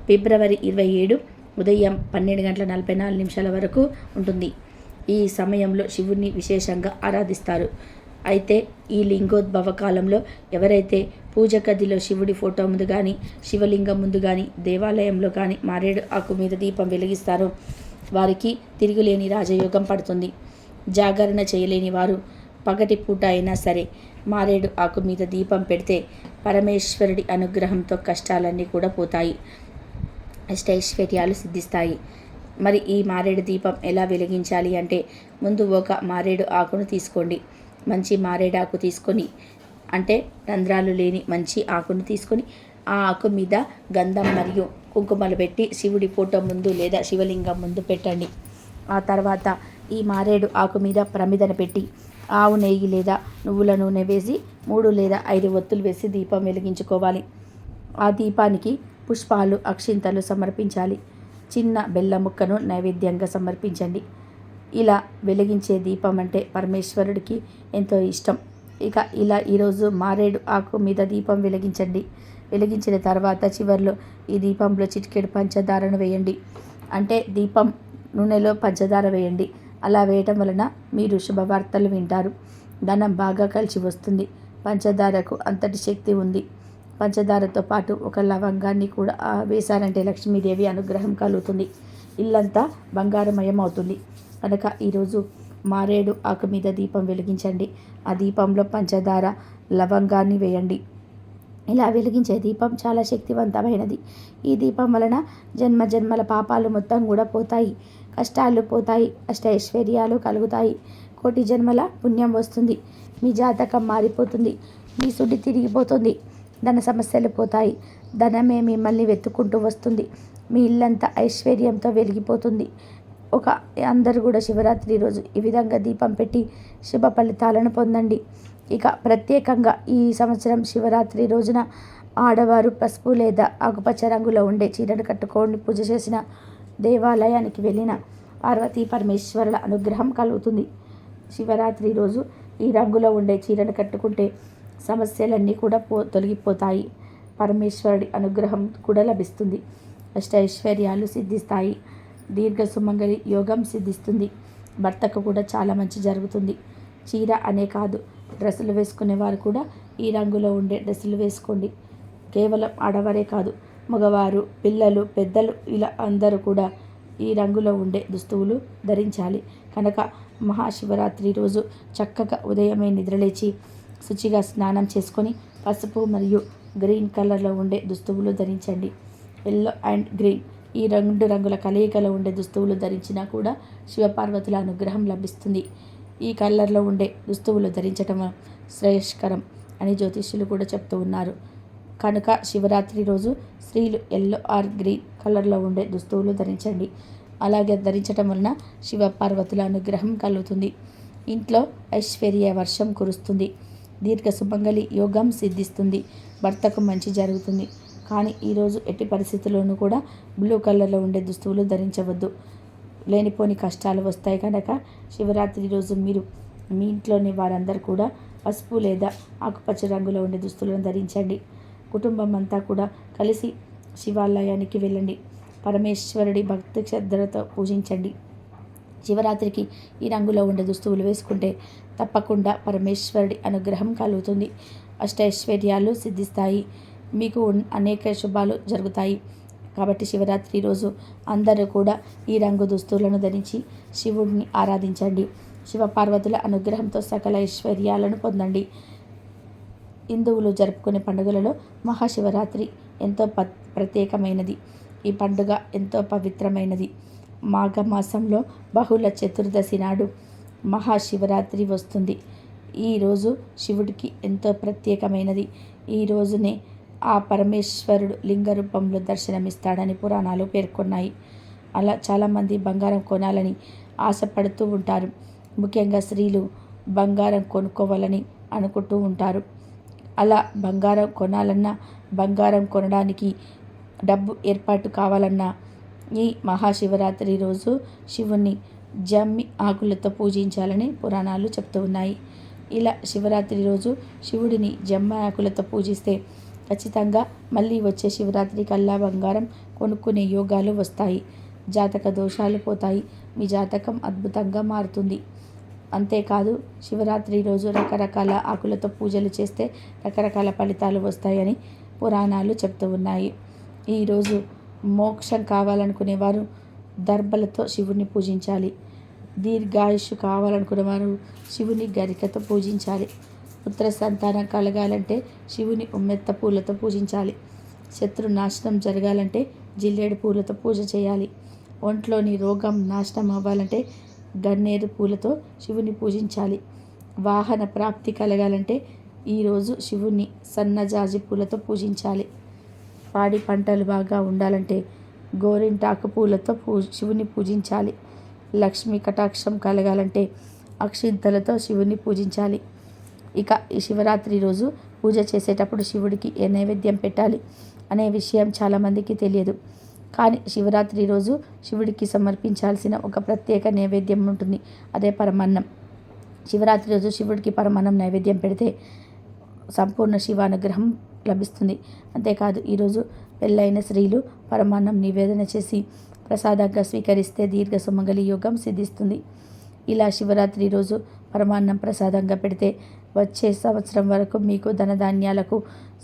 ఫిబ్రవరి 27 ఉదయం 12:44 వరకు ఉంటుంది. ఈ సమయంలో శివుణ్ణి విశేషంగా ఆరాధిస్తారు. అయితే ఈ లింగోద్భవ కాలంలో ఎవరైతే పూజ గదిలో శివుడి ఫోటో ముందు కానీ, శివలింగం ముందు కానీ, దేవాలయంలో కానీ మారేడు ఆకు మీద దీపం వెలిగిస్తారో వారికి తిరుగులేని రాజయోగం పడుతుంది. జాగరణ చేయలేని వారు పగటి పూట అయినా సరే మారేడు ఆకు మీద దీపం పెడితే పరమేశ్వరుడి అనుగ్రహంతో కష్టాలన్నీ కూడా పోతాయి, అష్టైశ్వర్యాలు సిద్ధిస్తాయి. మరి ఈ మారేడు దీపం ఎలా వెలిగించాలి అంటే, ముందు ఒక మారేడు ఆకును తీసుకోండి. మంచి మారేడాకు తీసుకొని, అంటే రంధ్రాలు లేని మంచి ఆకును తీసుకొని ఆ ఆకు మీద గంధం మరియు కుంకుమలు పెట్టి శివుడి ఫోటో ముందు లేదా శివలింగం ముందు పెట్టండి. ఆ తర్వాత ఈ మారేడు ఆకు మీద ప్రమిదన పెట్టి ఆవు నెయ్యి లేదా నువ్వుల నూనె వేసి 3 లేదా 5 ఒత్తులు వేసి దీపం వెలిగించుకోవాలి. ఆ దీపానికి పుష్పాలు, అక్షింతలు సమర్పించాలి. చిన్న బెల్లం ముక్కను నైవేద్యంగా సమర్పించండి. ఇలా వెలిగించే దీపం అంటే పరమేశ్వరుడికి ఎంతో ఇష్టం. ఇక ఇలా ఈరోజు మారేడు ఆకు మీద దీపం వెలిగించండి. వెలిగించిన తర్వాత చివర్లో ఈ దీపంలో చిటికెడు పంచదారను వేయండి. అంటే దీపం నూనెలో పంచదార వేయండి. అలా వేయటం వలన మీరు శుభవార్తలు వింటారు. ధనం బాగా కలిసి వస్తుంది. పంచదారకు అంతటి శక్తి ఉంది. పంచదారతో పాటు ఒక లవంగాన్ని కూడా వేశారంటే లక్ష్మీదేవి అనుగ్రహం కలుగుతుంది. ఇల్లంతా బంగారమయం అవుతుంది. కనుక ఈరోజు మారేడు ఆకు మీద దీపం వెలిగించండి. ఆ దీపంలో పంచదార, లవంగాన్ని వేయండి. ఇలా వెలిగించే దీపం చాలా శక్తివంతమైనది. ఈ దీపం వలన జన్మ జన్మల పాపాలు మొత్తం కూడా పోతాయి, కష్టాలు పోతాయి, అష్టైశ్వర్యాలు కలుగుతాయి, కోటి జన్మల పుణ్యం వస్తుంది, మీ జాతకం మారిపోతుంది, మీ సుడి తిరిగిపోతుంది, ధన సమస్యలు పోతాయి, ధనమే మిమ్మల్ని వెతుక్కుంటూ వస్తుంది, మీ ఇల్లంతా ఐశ్వర్యంతో వెలిగిపోతుంది. అందరూ కూడా శివరాత్రి రోజు ఈ విధంగా దీపం పెట్టి శుభ ఫలితాలను పొందండి. ఇక ప్రత్యేకంగా ఈ సంవత్సరం శివరాత్రి రోజున ఆడవారు పసుపు లేదా ఆకుపచ్చ రంగులో ఉండే చీరను కట్టుకొని పూజ చేసిన, దేవాలయానికి వెళ్ళిన పార్వతీ పరమేశ్వరుల అనుగ్రహం కలుగుతుంది. శివరాత్రి రోజు ఈ రంగులో ఉండే చీరను కట్టుకుంటే సమస్యలన్నీ కూడా తొలగిపోతాయి. పరమేశ్వరుడి అనుగ్రహం కూడా లభిస్తుంది. అష్టైశ్వర్యాలు సిద్ధిస్తాయి. దీర్ఘ సుమంగళి యోగం సిద్ధిస్తుంది. భర్తకు కూడా చాలా మంచి జరుగుతుంది. చీర అనే కాదు, డ్రెస్సులు వేసుకునే వారు కూడా ఈ రంగులో ఉండే డ్రెస్సులు వేసుకోండి. కేవలం ఆడవారే కాదు, మగవారు, పిల్లలు, పెద్దలు ఇలా అందరూ కూడా ఈ రంగులో ఉండే దుస్తువులు ధరించాలి. కనుక మహాశివరాత్రి రోజు చక్కగా ఉదయమే నిద్రలేచి శుచిగా స్నానం చేసుకొని పసుపు మరియు గ్రీన్ కలర్లో ఉండే దుస్తువులు ధరించండి. ఎల్లో అండ్ గ్రీన్ ఈ 2 రంగుల కలయికలో ఉండే దుస్తువులు ధరించినా కూడా శివపార్వతుల అనుగ్రహం లభిస్తుంది. ఈ కలర్లో ఉండే దుస్తువులు ధరించటం శ్రేయస్కరం అని జ్యోతిష్యులు కూడా చెప్తూ ఉన్నారు. కనుక శివరాత్రి రోజు స్త్రీలు ఎల్లో ఆర్ గ్రీన్ కలర్లో ఉండే దుస్తువులు ధరించండి. అలాగే ధరించటం వలన శివపార్వతుల అనుగ్రహం కలుగుతుంది. ఇంట్లో ఐశ్వర్య వర్షం కురుస్తుంది. దీర్ఘ సుమంగళి యోగం సిద్ధిస్తుంది. భర్తకు మంచి జరుగుతుంది. కానీ ఈరోజు ఎట్టి పరిస్థితుల్లోనూ కూడా బ్లూ కలర్లో ఉండే దుస్తువులు ధరించవద్దు. లేనిపోని కష్టాలు వస్తాయి. కనుక శివరాత్రి రోజు మీరు మీ ఇంట్లోని వారందరూ కూడా పసుపు లేదా ఆకుపచ్చ రంగులో ఉండే దుస్తులను ధరించండి. కుటుంబం అంతా కూడా కలిసి శివాలయానికి వెళ్ళండి. పరమేశ్వరుడి భక్తి శ్రద్ధలతో పూజించండి. శివరాత్రికి ఈ రంగులో ఉండే దుస్తువులు వేసుకుంటే తప్పకుండా పరమేశ్వరుడి అనుగ్రహం కలుగుతుంది. అష్టైశ్వర్యాలు సిద్ధిస్తాయి. మీకు అనేక శుభాలు జరుగుతాయి. కాబట్టి శివరాత్రి రోజు అందరూ కూడా ఈ రంగు దుస్తులను ధరించి శివుడిని ఆరాధించండి. శివపార్వతుల అనుగ్రహంతో సకల ఐశ్వర్యాలను పొందండి. హిందువులు జరుపుకునే పండుగలలో మహాశివరాత్రి ఎంతో ప్రత్యేకమైనది. ఈ పండుగ ఎంతో పవిత్రమైనది. మాఘమాసంలో బహుళ చతుర్దశి నాడు మహాశివరాత్రి వస్తుంది. ఈరోజు శివుడికి ఎంతో ప్రత్యేకమైనది. ఈ రోజునే ఆ పరమేశ్వరుడు లింగ రూపంలో దర్శనమిస్తాడని పురాణాలు పేర్కొన్నాయి. అలా చాలామంది బంగారం కొనాలని ఆశపడుతూ ఉంటారు. ముఖ్యంగా స్త్రీలు బంగారం కొనుక్కోవాలని అనుకుంటూ ఉంటారు. అలా బంగారం కొనాలన్నా, బంగారం కొనడానికి డబ్బు ఏర్పాటు కావాలన్నా ఈ మహాశివరాత్రి రోజు శివుణ్ణి జమ్మి ఆకులతో పూజించాలని పురాణాలు చెప్తూ ఉన్నాయి. ఇలా శివరాత్రి రోజు శివుడిని జమ్మి ఆకులతో పూజిస్తే ఖచ్చితంగా మళ్ళీ వచ్చే శివరాత్రి కల్లా బంగారం కొనుక్కునే యోగాలు వస్తాయి. జాతక దోషాలు పోతాయి. మీ జాతకం అద్భుతంగా మారుతుంది. అంతేకాదు శివరాత్రి రోజు రకరకాల ఆకులతో పూజలు చేస్తే రకరకాల ఫలితాలు వస్తాయని పురాణాలు చెప్తూ ఉన్నాయి. ఈరోజు మోక్షం కావాలనుకునేవారు దర్భలతో శివుని పూజించాలి. దీర్ఘాయుష్ కావాలనుకునేవారు శివుని గరికతో పూజించాలి. పుత్ర సంతానం కలగాలంటే శివుని ఉమ్మెత్త పూలతో పూజించాలి. శత్రు నాశనం జరగాలంటే జిల్లేడు పూలతో పూజ చేయాలి. ఒంట్లోని రోగం నాశనం అవ్వాలంటే గన్నేరు పూలతో శివుని పూజించాలి. వాహన ప్రాప్తి కలగాలంటే ఈరోజు శివుని సన్నజాజి పూలతో పూజించాలి. పాడి పంటలు బాగా ఉండాలంటే గోరింటాకు పూలతో శివుని పూజించాలి. లక్ష్మీ కటాక్షం కలగాలంటే అక్షింతలతో శివుని పూజించాలి. ఇక ఈ శివరాత్రి రోజు పూజ చేసేటప్పుడు శివుడికి ఏ నైవేద్యం పెట్టాలి అనే విషయం చాలామందికి తెలియదు. కానీ శివరాత్రి రోజు శివుడికి సమర్పించాల్సిన ఒక ప్రత్యేక నైవేద్యం ఉంటుంది. అదే పరమాన్నం. శివరాత్రి రోజు శివుడికి పరమాన్నం నైవేద్యం పెడితే సంపూర్ణ శివానుగ్రహం లభిస్తుంది. అంతేకాదు ఈరోజు పెళ్ళైన స్త్రీలు పరమాన్నం నివేదన చేసి ప్రసాదంగా స్వీకరిస్తే దీర్ఘ సుమంగళి యోగం సిద్ధిస్తుంది. ఇలా శివరాత్రి రోజు పరమాన్నం ప్రసాదంగా పెడితే వచ్చే సంవత్సరం వరకు మీకు ధనధాన్యాలకు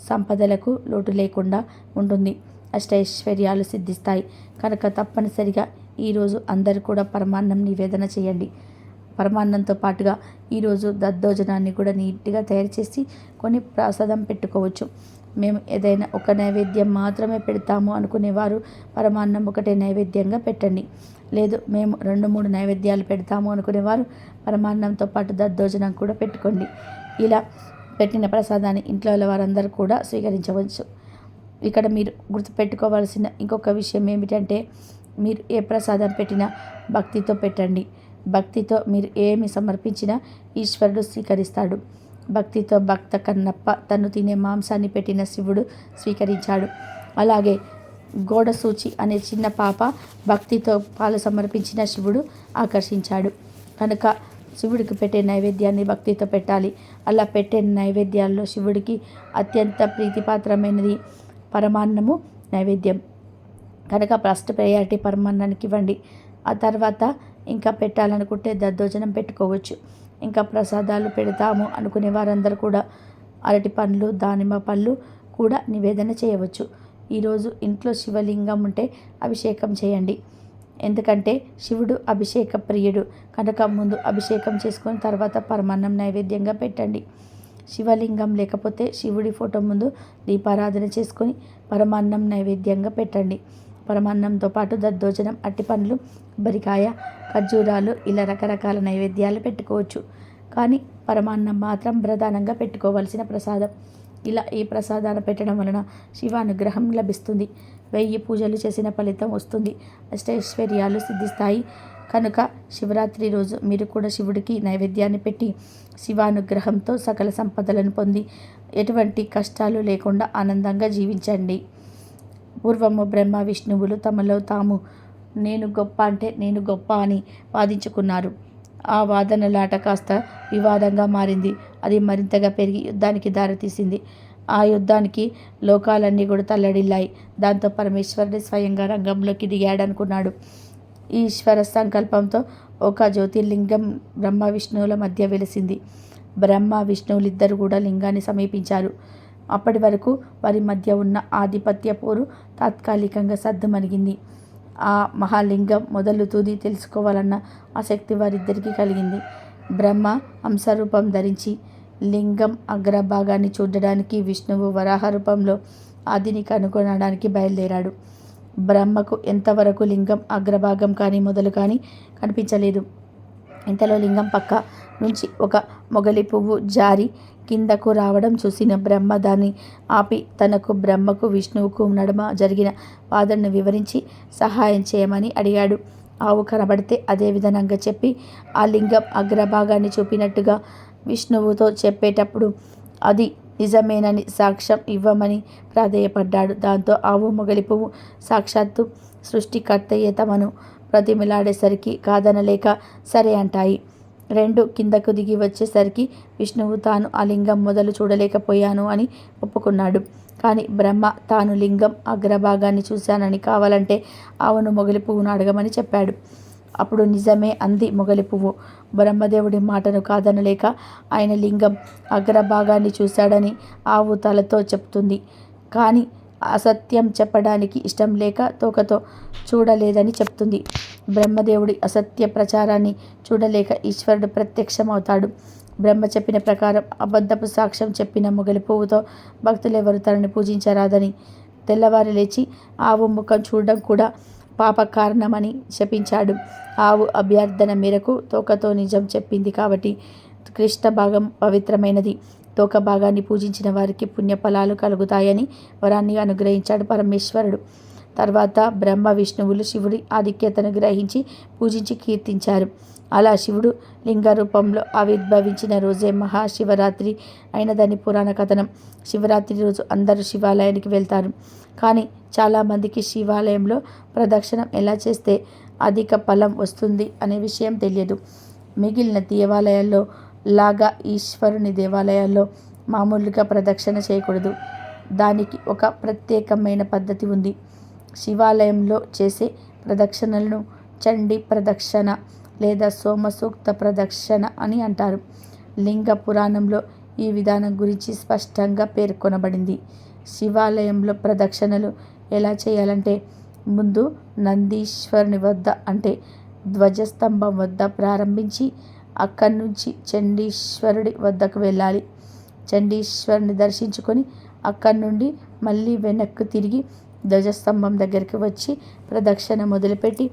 సంపదలకు లోటు లేకుండా ఉంటుంది. అష్టైశ్వర్యాలు సిద్ధిస్తాయి. కనుక తప్పనిసరిగా ఈరోజు అందరూ కూడా పరమాన్నం నివేదన చేయండి. పరమాన్నంతో పాటుగా ఈరోజు దద్దోజనాన్ని కూడా నీట్గా తయారు చేసి కొన్ని ప్రసాదం పెట్టుకోవచ్చు. మేము ఏదైనా ఒక నైవేద్యం మాత్రమే పెడతాము అనుకునేవారు పరమాన్నం ఒకటే నైవేద్యంగా పెట్టండి. లేదు మేము 2-3 నైవేద్యాలు పెడతాము అనుకునేవారు పరమాన్నంతో పాటు దద్దోజనం కూడా పెట్టుకోండి. ఇలా పెట్టిన ప్రసాదాన్ని ఇంట్లో వారందరూ కూడా స్వీకరించవచ్చు. ఇక్కడ మీరు గుర్తుపెట్టుకోవాల్సిన ఇంకొక విషయం ఏమిటంటే మీరు ఏ ప్రసాదం పెట్టినా భక్తితో పెట్టండి. భక్తితో మీరు ఏమి సమర్పించినా ఈశ్వరుడు స్వీకరిస్తాడు. భక్తితో భక్త కన్నప్ప తను తినే మాంసాన్ని పెట్టిన శివుడు స్వీకరించాడు. అలాగే గోడసూచి అనే చిన్న పాప భక్తితో పాలు సమర్పించిన శివుడు ఆకర్షించాడు. కనుక శివుడికి పెట్టే నైవేద్యాన్ని భక్తితో పెట్టాలి. అలా పెట్టే నైవేద్యాల్లో శివుడికి అత్యంత ప్రీతిపాత్రమైనది పరమాన్నము నైవేద్యం. కనుక ఫస్ట్ ప్రయారిటీ పరమాన్నానికి ఇవ్వండి. ఆ తర్వాత ఇంకా పెట్టాలనుకుంటే దద్దోజనం పెట్టుకోవచ్చు. ఇంకా ప్రసాదాలు పెడతాము అనుకునే వారందరూ కూడా అరటి పండ్లు దానిమ్మ పళ్ళు కూడా నివేదన చేయవచ్చు. ఈరోజు ఇంట్లో శివలింగం ఉంటే అభిషేకం చేయండి. ఎందుకంటే శివుడు అభిషేక ప్రియుడు కనుక ముందు అభిషేకం చేసుకొని తర్వాత పరమాన్నం నైవేద్యంగా పెట్టండి. శివలింగం లేకపోతే శివుడి ఫోటో ముందు దీపారాధన చేసుకొని పరమాన్నం నైవేద్యంగా పెట్టండి. పరమాన్నంతో పాటు దద్దోజనం, అట్టిపండ్లు, కొబ్బరికాయ, ఖర్జూరాలు ఇలా రకరకాల నైవేద్యాలు పెట్టుకోవచ్చు. కానీ పరమాన్నం మాత్రం ప్రధానంగా పెట్టుకోవాల్సిన ప్రసాదం. ఇలా ఈ ప్రసాదాన్ని పెట్టడం వలన శివానుగ్రహం లభిస్తుంది. 1000 పూజలు చేసిన ఫలితం వస్తుంది. అష్టైశ్వర్యాలు సిద్ధిస్తాయి. కనుక శివరాత్రి రోజు మీరు కూడా శివుడికి నైవేద్యాన్ని పెట్టి శివానుగ్రహంతో సకల సంపదలను పొంది ఎటువంటి కష్టాలు లేకుండా ఆనందంగా జీవించండి. పూర్వము బ్రహ్మ విష్ణువులు తమలో తాము నేను గొప్ప అంటే నేను గొప్ప అని వాదించుకున్నారు. ఆ వాదనలాట కాస్త వివాదంగా మారింది. అది మరింతగా పెరిగి యుద్ధానికి దారితీసింది. ఆ యుద్ధానికి లోకాలన్నీ కూడా తల్లడిల్లాయి. దాంతో పరమేశ్వరుడు స్వయంగా రంగంలోకి దిగాడనుకున్నాడు. ఈశ్వర సంకల్పంతో ఒక జ్యోతిర్లింగం బ్రహ్మ విష్ణువుల మధ్య వెలిసింది. బ్రహ్మ విష్ణువులిద్దరూ కూడా లింగాన్ని సమీపించారు. అప్పటి వరకు వారి మధ్య ఉన్న ఆధిపత్య పోరు తాత్కాలికంగా సద్దుమణిగింది. ఆ మహాలింగం మొదలు తుది తెలుసుకోవాలన్న ఆసక్తి వారిద్దరికీ కలిగింది. బ్రహ్మ హంసరూపం ధరించి లింగం అగ్రభాగాన్ని చూడడానికి, విష్ణువు వరాహ రూపంలో ఆదిని కనుగొనడానికి బయలుదేరాడు. బ్రహ్మకు ఎంతవరకు లింగం అగ్రభాగం కానీ మొదలు కానీ కనిపించలేదు. ఇంతలో లింగం పక్క నుంచి ఒక మొగలి పువ్వు జారి కిందకు రావడం చూసిన బ్రహ్మ దాన్ని ఆపి తనకు, బ్రహ్మకు, విష్ణువుకు నడుమ జరిగిన వాదనను వివరించి సహాయం చేయమని అడిగాడు. ఆవు కనబడితే అదే విధంగా చెప్పి ఆ లింగం అగ్రభాగాన్ని చూపినట్టుగా విష్ణువుతో చెప్పేటప్పుడు అది నిజమేనని సాక్ష్యం ఇవ్వమని ప్రాధేయపడ్డాడు. దాంతో ఆవు మొగలి పువ్వు సాక్షాత్తు సృష్టికర్తయే తమను ప్రతిమిలాడేసరికి కాదనలేక సరే అంటాయి. రెండు కిందకు దిగి వచ్చేసరికి విష్ణువు తాను ఆ లింగం మొదలు చూడలేకపోయాను అని ఒప్పుకున్నాడు. కానీ బ్రహ్మ తాను లింగం అగ్రభాగాన్ని చూశానని కావాలంటే ఆవును మొగలి పువ్వును అడగమని చెప్పాడు. అప్పుడు నిజమే అంది మొగలి పువ్వు. బ్రహ్మదేవుడి మాటను కాదనలేక ఆయన లింగం అగ్రభాగాన్ని చూశాడని ఆవు తలతో చెప్తుంది. కానీ అసత్యం చెప్పడానికి ఇష్టం లేక తోకతో చూడలేదని చెప్తుంది. బ్రహ్మదేవుడి అసత్య ప్రచారాన్ని చూడలేక ఈశ్వరుడు ప్రత్యక్షమవుతాడు. బ్రహ్మ చెప్పిన ప్రకారం అబద్ధపు సాక్ష్యం చెప్పిన మొగలి పువ్వుతో భక్తులెవరు తనని పూజించరాదని, తెల్లవారి లేచి ఆవు ముఖం చూడడం కూడా పాప కారణమని శపించాడు. ఆవు అభ్యర్థన మేరకు తోకతో నిజం చెప్పింది కాబట్టి కృష్ణ భాగం పవిత్రమైనది. తోక భాగాన్ని పూజించిన వారికి పుణ్యఫలాలు కలుగుతాయని వరాన్ని అనుగ్రహించాడు పరమేశ్వరుడు. తర్వాత బ్రహ్మ విష్ణువులు శివుడి ఆధిక్యతను గ్రహించి పూజించి కీర్తించారు. అలా శివుడు లింగ రూపంలో ఆవిర్భవించిన రోజే మహాశివరాత్రి అయినదని పురాణ కథనం. శివరాత్రి రోజు అందరూ శివాలయానికి వెళ్తారు. కానీ చాలామందికి శివాలయంలో ప్రదక్షిణం ఎలా చేస్తే అధిక ఫలం వస్తుంది అనే విషయం తెలియదు. మిగిలిన దేవాలయాల్లో లాగా ఈశ్వరుని దేవాలయాల్లో మామూలుగా ప్రదక్షిణ చేయకూడదు. దానికి ఒక ప్రత్యేకమైన పద్ధతి ఉంది. శివాలయంలో చేసే ప్రదక్షిణలను చండీ ప్రదక్షిణ లేదా సోమసూక్త ప్రదక్షిణ అని అంటారు. లింగ పురాణంలో ఈ విధానం గురించి స్పష్టంగా పేర్కొనబడింది. శివాలయంలో ప్రదక్షిణలు ఎలా చేయాలంటే ముందు నందీశ్వరుని వద్ద అంటే ధ్వజస్తంభం వద్ద ప్రారంభించి అక్కడి నుంచి చండీశ్వరుడి వద్దకు వెళ్ళాలి. చండీశ్వరుని దర్శించుకొని అక్కడి నుండి మళ్ళీ వెనక్కు తిరిగి ధ్వజస్తంభం దగ్గరికి వచ్చి ప్రదక్షిణ మొదలుపెట్టి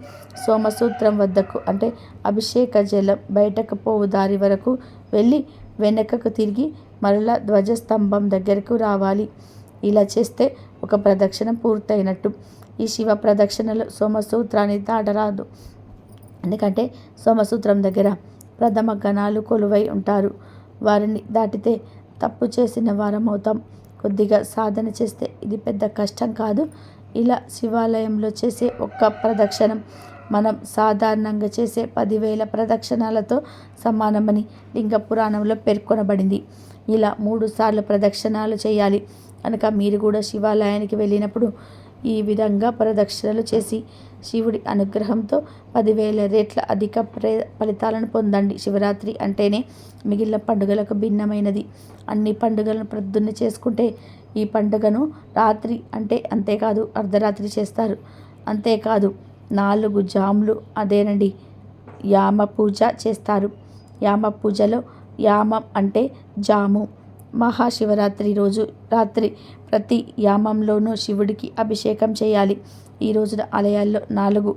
సోమసూత్రం వద్దకు అంటే అభిషేక జలం బయటకు పోవు దారి వరకు వెళ్ళి వెనకకు తిరిగి మరలా ధ్వజస్తంభం దగ్గరకు రావాలి. ఇలా చేస్తే ఒక ప్రదక్షిణ పూర్తయినట్టు. ఈ శివ ప్రదక్షిణలో సోమసూత్రాన్ని దాటరాదు. ఎందుకంటే సోమసూత్రం దగ్గర ప్రథమ గణాలు కొలువై ఉంటారు. వారిని దాటితే తప్పు చేసిన వారం అవుతాం. కొద్దిగా సాధన చేస్తే ఇది పెద్ద కష్టం కాదు. ఇలా శివాలయంలో చేసే ఒక్క ప్రదక్షిణం మనం సాధారణంగా చేసే 10,000 ప్రదక్షిణాలతో సమానమని లింగ పురాణంలో పేర్కొనబడింది. ఇలా 3 సార్లు ప్రదక్షిణాలు చేయాలి. కనుక మీరు కూడా శివాలయానికి వెళ్ళినప్పుడు ఈ విధంగా ప్రదక్షిణలు చేసి శివుడి అనుగ్రహంతో 10,000 రెట్ల అధిక ఫలితాలను పొందండి. శివరాత్రి అంటేనే మిగిలిన పండుగలకు భిన్నమైనది. అన్ని పండుగలను ప్రొద్దున్నే చేసుకుంటే ఈ పండుగను రాత్రి అంటే అంతేకాదు అర్ధరాత్రి చేస్తారు. అంతేకాదు 4 జాములు అదేనండి యామ పూజ చేస్తారు. యామ పూజలో యామం అంటే జాము. మహాశివరాత్రి రోజు రాత్రి ప్రతి యామంలోనూ శివుడికి అభిషేకం చేయాలి. ఈ రోజున ఆలయాల్లో 4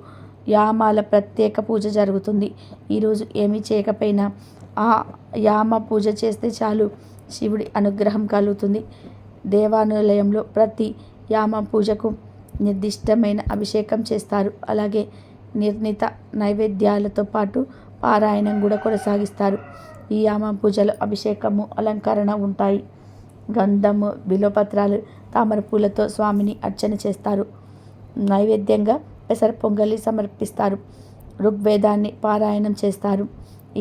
యామాల ప్రత్యేక పూజ జరుగుతుంది. ఈరోజు ఏమీ చేయకపోయినా ఆ యామ పూజ చేస్తే చాలు శివుడి అనుగ్రహం కలుగుతుంది. దేవాలయంలో ప్రతి యామ పూజకు నిర్దిష్టమైన అభిషేకం చేస్తారు. అలాగే నిర్ణీత నైవేద్యాలతో పాటు పారాయణం కూడా కొనసాగిస్తారు. ఈ యామ పూజలో అభిషేకము అలంకరణ ఉంటాయి. గంధము బిల్వపత్రాలు తామర పూలతో స్వామిని అర్చన చేస్తారు. నైవేద్యంగా పెసర పొంగలి సమర్పిస్తారు. ఋగ్వేదాన్ని పారాయణం చేస్తారు.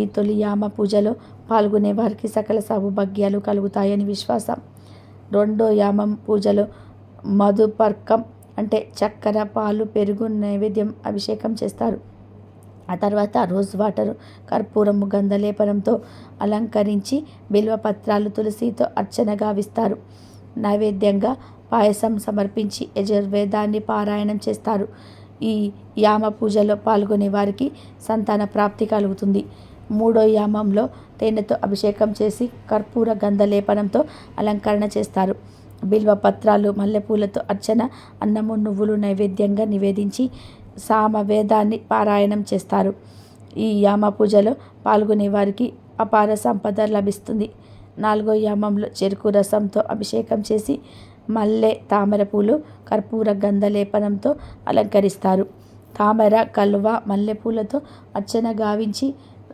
ఈ తొలి యామ పూజలో పాల్గొనే వారికి సకల సౌభాగ్యాలు కలుగుతాయని విశ్వాసం. రెండో యామం పూజలో మధుపర్కం అంటే చక్కెర పాలు పెరుగు నైవేద్యం అభిషేకం చేస్తారు. ఆ తర్వాత రోజ్ వాటరు కర్పూరము గంధలేపనంతో అలంకరించి బిల్వపత్రాలు తులసితో అర్చన గావిస్తారు. నైవేద్యంగా పాయసం సమర్పించి యజుర్వేదాన్ని పారాయణం చేస్తారు. ఈ యామ పూజలో పాల్గొనే వారికి సంతాన ప్రాప్తి కలుగుతుంది. మూడో యామంలో తేనెతో అభిషేకం చేసి కర్పూర గంధలేపనంతో అలంకరణ చేస్తారు. బిల్వపత్రాలు మల్లెపూలతో అర్చన అన్నము నువ్వులు నైవేద్యంగా నివేదించి సామవేదాన్ని పారాయణం చేస్తారు. ఈ యామ పూజలో పాల్గొనే వారికి అపార సంపద లభిస్తుంది. నాలుగో యామంలో చెరుకు రసంతో అభిషేకం చేసి మల్లె తామర పూలు కర్పూర గంధలేపనంతో అలంకరిస్తారు. తామర కలువ మల్లెపూలతో అర్చన గావించి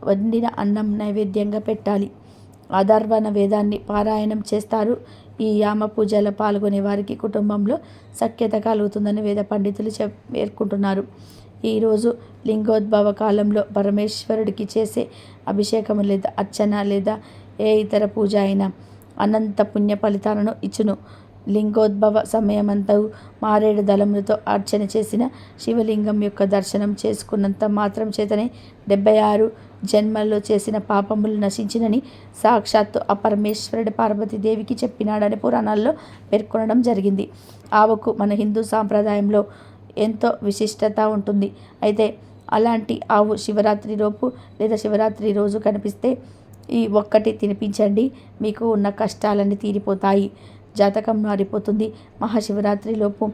వండిన అన్నం నైవేద్యంగా పెట్టాలి. అథర్వణ వేదాన్ని పారాయణం చేస్తారు. ఈ యామ పూజలో పాల్గొనే వారికి కుటుంబంలో సఖ్యత కలుగుతుందని వేద పండితులు పేర్కొంటున్నారు. ఈరోజు లింగోద్భవ కాలంలో పరమేశ్వరుడికి చేసే అభిషేకము లేదా అర్చన లేదా ఏ ఇతర పూజ అయినా అనంత పుణ్య ఫలితాలను ఇచ్చును. లింగోద్భవ సమయమంతా మారేడు దళములతో అర్చన చేసిన శివలింగం యొక్క దర్శనం చేసుకున్నంత మాత్రం చేతనే 76 జన్మల్లో చేసిన పాపములు నశించినని సాక్షాత్తు ఆ పరమేశ్వరుడు పార్వతీదేవికి చెప్పినాడని పురాణాల్లో పేర్కొనడం జరిగింది. ఆవుకు మన హిందూ సాంప్రదాయంలో ఎంతో విశిష్టత ఉంటుంది. అయితే అలాంటి ఆవు శివరాత్రి లోపు లేదా శివరాత్రి రోజు కనిపిస్తే ఈ ఒక్కటి తినిపించండి, మీకు ఉన్న కష్టాలన్నీ తీరిపోతాయి, జాతకం మారిపోతుంది. మహాశివరాత్రి లోపు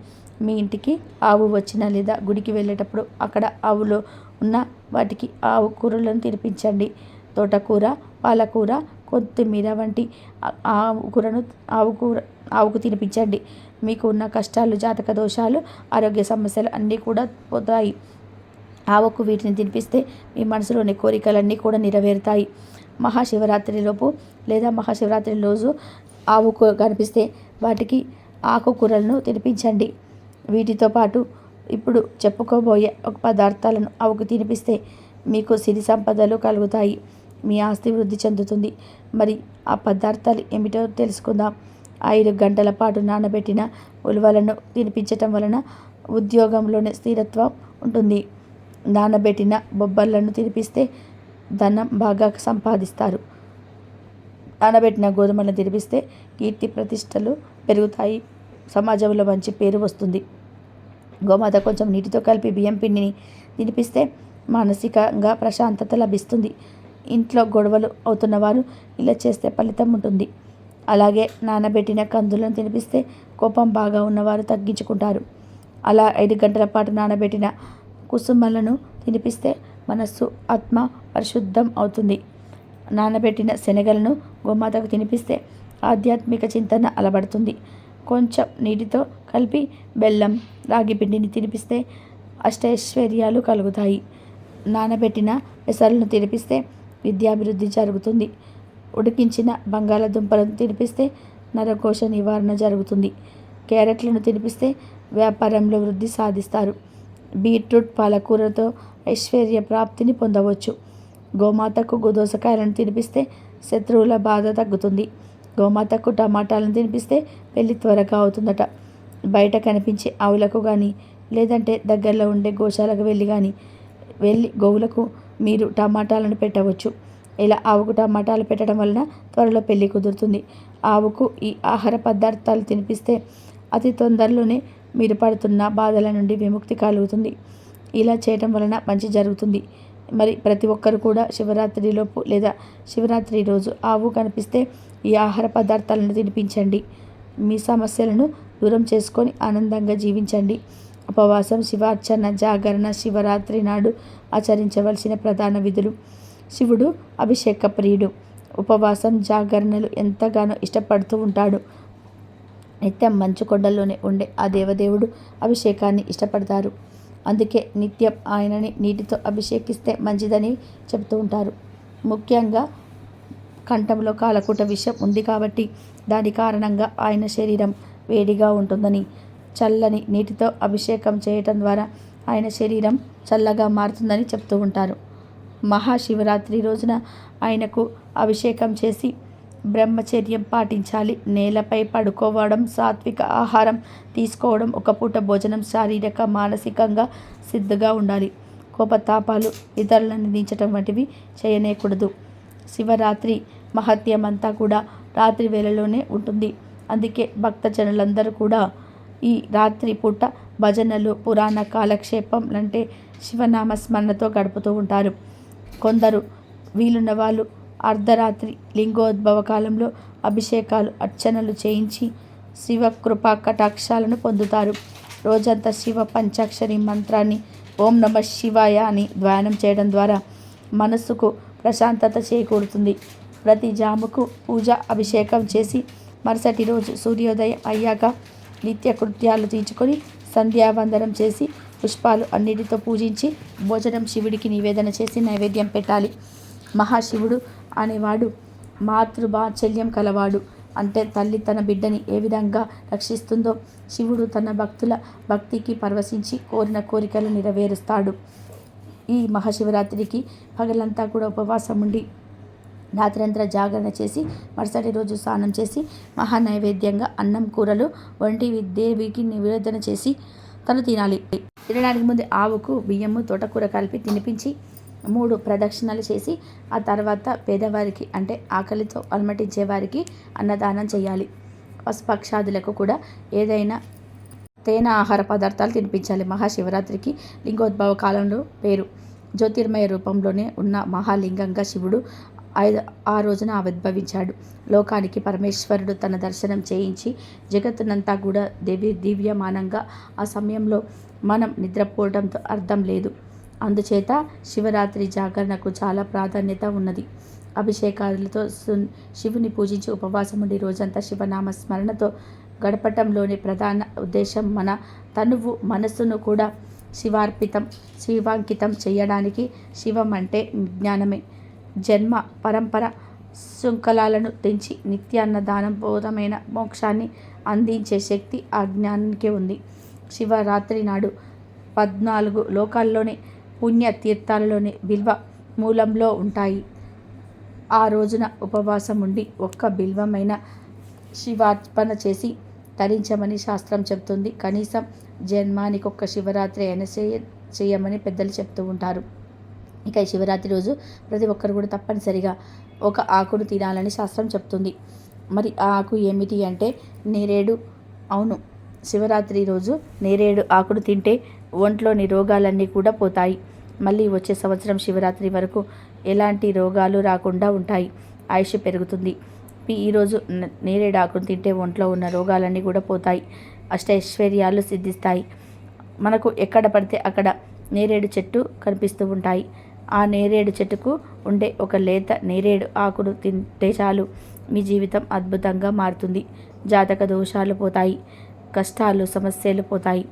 మీ ఇంటికి ఆవు వచ్చిన లేదా గుడికి వెళ్ళేటప్పుడు అక్కడ ఆవులో ఉన్న వాటికి ఆవు కూరలను తినిపించండి. తోటకూర, పాలకూర, కొత్తిమీర వంటి ఆవుకు తినిపించండి. మీకు ఉన్న కష్టాలు, జాతక దోషాలు, ఆరోగ్య సమస్యలు అన్నీ కూడా పోతాయి. ఆవుకు వీటిని తినిపిస్తే మీ మనసులోని కోరికలన్నీ కూడా నెరవేరుతాయి. మహాశివరాత్రిలోపు లేదా మహాశివరాత్రి రోజు ఆవుకు కనిపిస్తే వాటికి ఆకుకూరలను తినిపించండి. వీటితో పాటు ఇప్పుడు చెప్పుకోబోయే ఒక పదార్థాలను ఆవుకు తినిపిస్తే మీకు సిరి సంపదలు కలుగుతాయి, మీ ఆస్తి వృద్ధి చెందుతుంది. మరి ఆ పదార్థాలు ఏమిటో తెలుసుకుందాం. 5 గంటల పాటు నానబెట్టిన ఉలువలను తినిపించటం వలన ఉద్యోగంలోనే స్థిరత్వం ఉంటుంది. నానబెట్టిన బొబ్బర్లను తినిపిస్తే ధనం బాగా సంపాదిస్తారు. నానబెట్టిన గోధుమలను తినిపిస్తే కీర్తి ప్రతిష్టలు పెరుగుతాయి, సమాజంలో మంచి పేరు వస్తుంది. గోమాత కొంచెం నీటితో కలిపి బియ్యం పిండిని తినిపిస్తే మానసికంగా ప్రశాంతత లభిస్తుంది. ఇంట్లో గొడవలు అవుతున్నవారు ఇలా చేస్తే ఫలితం ఉంటుంది. అలాగే నానబెట్టిన కందులను తినిపిస్తే కోపం బాగా ఉన్నవారు తగ్గించుకుంటారు. అలా 5 గంటల పాటు నానబెట్టిన కుసుమలను తినిపిస్తే మనస్సు, ఆత్మ పరిశుద్ధం అవుతుంది. నానబెట్టిన శనగలను గోమాతకు తినిపిస్తే ఆధ్యాత్మిక చింతన అలవడుతుంది. కొంచెం నీటితో కలిపి బెల్లం, రాగి పిండిని తినిపిస్తే అష్టైశ్వర్యాలు కలుగుతాయి. నానబెట్టిన పెసలను తినిపిస్తే విద్యాభివృద్ధి జరుగుతుంది. ఉడికించిన బంగాళదుంపలను తినిపిస్తే నరకోశ నివారణ జరుగుతుంది. క్యారెట్లను తినిపిస్తే వ్యాపారంలో వృద్ధి సాధిస్తారు. బీట్రూట్, పాలకూరతో ఐశ్వర్య ప్రాప్తిని పొందవచ్చు. గోమాతకు దోసకాయలను తినిపిస్తే శత్రువుల బాధ తగ్గుతుంది. గోమాతకు టమాటాలను తినిపిస్తే పెళ్లి త్వరగా అవుతుందట. బయట కనిపించే ఆవులకు కానీ లేదంటే దగ్గరలో ఉండే గోశాలకు వెళ్ళి గోవులకు మీరు టమాటాలను పెట్టవచ్చు. ఇలా ఆవుకు టమాటాలు పెట్టడం వలన త్వరలో పెళ్లి కుదురుతుంది. ఆవుకు ఈ ఆహార పదార్థాలు తినిపిస్తే అతి తొందరలోనే మీరు పడుతున్న బాధల నుండి విముక్తి కలుగుతుంది. ఇలా చేయటం వలన మంచి జరుగుతుంది. మరి ప్రతి ఒక్కరు కూడా శివరాత్రిలోపు లేదా శివరాత్రి రోజు ఆవు కనిపిస్తే ఈ ఆహార పదార్థాలను తినిపించండి. మీ సమస్యలను దూరం చేసుకొని ఆనందంగా జీవించండి. ఉపవాసం, శివార్చన, జాగరణ శివరాత్రి నాడు ఆచరించవలసిన ప్రధాన విధులు. శివుడు అభిషేక ప్రియుడు. ఉపవాసం, జాగరణలు ఎంతగానో ఇష్టపడుతూ ఉంటాడు. నిత్యం మంచు కొండల్లోనే ఉండే ఆ దేవదేవుడు అభిషేకాన్ని ఇష్టపడతారు. అందుకే నిత్యం ఆయనని నీటితో అభిషేకిస్తే మంచిదని చెబుతూ ఉంటారు. ముఖ్యంగా కంఠంలో కాలకూట విషం ఉంది కాబట్టి దాని కారణంగా ఆయన శరీరం వేడిగా ఉంటుందని, చల్లని నీటితో అభిషేకం చేయటం ద్వారా ఆయన శరీరం చల్లగా మారుతుందని చెప్తూ ఉంటారు. మహాశివరాత్రి రోజున ఆయనకు అభిషేకం చేసి బ్రహ్మచర్యం పాటించాలి. నేలపై పడుకోవడం, సాత్విక ఆహారం తీసుకోవడం, ఒక పూట భోజనం, శారీరక మానసికంగా సిద్ధంగా ఉండాలి. కోపతాపాలు, ఇతరులను నిందించడం వంటివి చేయనేకూడదు. శివరాత్రి మహత్యం అంతా కూడా రాత్రి వేళలోనే ఉంటుంది. అందుకే భక్తజనులందరూ కూడా ఈ రాత్రి పూట భజనలు, పురాణ కాలక్షేపం అంటే శివనామ స్మరణతో గడుపుతూ ఉంటారు. కొందరు వీలున్న వాళ్ళు అర్ధరాత్రి లింగోద్భవ కాలంలో అభిషేకాలు, అర్చనలు చేయించి శివ కృపా కటాక్షాలను పొందుతారు. రోజంతా శివ పంచాక్షరి మంత్రాన్ని ఓం నమః శివాయ అని ధ్యానం చేయడం ద్వారా మనస్సుకు ప్రశాంతత చేకూరుతుంది. ప్రతి జాముకు పూజ, అభిషేకం చేసి మరుసటి రోజు సూర్యోదయం అయ్యాక నిత్య కృత్యాలు తీర్చుకొని సంధ్యావందనం చేసి పుష్పాలు అన్నిటితో పూజించి భోజనం శివుడికి నివేదన చేసి నైవేద్యం పెట్టాలి. మహాశివుడు అనేవాడు మాతృవాత్సల్యం కలవాడు. అంటే తల్లి తన బిడ్డని ఏ విధంగా రక్షిస్తుందో శివుడు తన భక్తుల భక్తికి పరవశించి కోరిన కోరికలు నెరవేరుస్తాడు. ఈ మహాశివరాత్రికి పగలంతా కూడా ఉపవాసం ఉండి రాత్రంతా జాగరణ చేసి మరుసటి రోజు స్నానం చేసి మహానైవేద్యంగా అన్నం కూరలు వంటివి దేవికి నివేదన చేసి తను తినాలి. తినడానికి ముందు ఆవుకు బియ్యము తోటకూర కలిపి తినిపించి 3 ప్రదక్షిణలు చేసి ఆ తర్వాత పేదవారికి అంటే ఆకలితో అలమటించే వారికి అన్నదానం చేయాలి. పశుపక్షాదులకు కూడా ఏదైనా తేనె ఆహార పదార్థాలు తినిపించాలి. మహాశివరాత్రికి లింగోద్భవ కాలంలో పేరు. జ్యోతిర్మయ రూపంలోనే ఉన్న మహాలింగంగా శివుడు ఆ రోజున ఆవిర్భవించాడు. లోకానికి పరమేశ్వరుడు తన దర్శనం చేయించి జగత్తునంతా కూడా దివ్యమానంగా ఆ సమయంలో మనం నిద్రపోవడంతో అర్థం లేదు. అందుచేత శివరాత్రి జాగరణకు చాలా ప్రాధాన్యత ఉన్నది. అభిషేకాలతో శివుని పూజించి ఉపవాసం ఉండి రోజంతా శివనామ స్మరణతో గడపటంలోని ప్రధాన ఉద్దేశం మన తనువు మనస్సును కూడా శివాంకితం చేయడానికి. శివం అంటే జ్ఞానమే. జన్మ పరంపర శృంఖలాలను తెంచి నిత్యాన్నదానం బోధమైన మోక్షాన్ని అందించే శక్తి ఆ జ్ఞానానికే ఉంది. శివరాత్రి నాడు 14 లోకాల్లోని పుణ్యతీర్థాలలోని బిల్వ మూలంలో ఉంటాయి. ఆ రోజున ఉపవాసం ఉండి ఒక్క బిల్వమైన శివార్పణ చేసి తరించమని శాస్త్రం చెబుతుంది. కనీసం జన్మానికొక్క శివరాత్రి అయినా చేయమని పెద్దలు చెప్తూ ఉంటారు. ఇక ఈ శివరాత్రి రోజు ప్రతి ఒక్కరు కూడా తప్పనిసరిగా ఒక ఆకును తినాలని శాస్త్రం చెప్తుంది. మరి ఆ ఆకు ఏమిటి అంటే నేరేడు. అవును, శివరాత్రి రోజు నేరేడు ఆకును తింటే ఒంట్లోని రోగాలన్నీ కూడా పోతాయి. మళ్ళీ వచ్చే సంవత్సరం శివరాత్రి వరకు ఎలాంటి రోగాలు రాకుండా ఉంటాయి. ఆయుష్ పెరుగుతుంది. ఈరోజు నేరేడు ఆకును తింటే ఒంట్లో ఉన్న రోగాలన్నీ కూడా పోతాయి. అష్టైశ్వర్యాలు సిద్ధిస్తాయి. మనకు ఎక్కడ పడితే అక్కడ నేరేడు చెట్టు కనిపిస్తూ ఉంటాయి. ఆ నేరేడు చెట్టుకు ఉండే ఒక లేత నేరేడు ఆకును తింటే చాలు మీ జీవితం అద్భుతంగా మారుతుంది. జాతక దోషాలు పోతాయి. కష్టాలు సమస్యలు పోతాయి.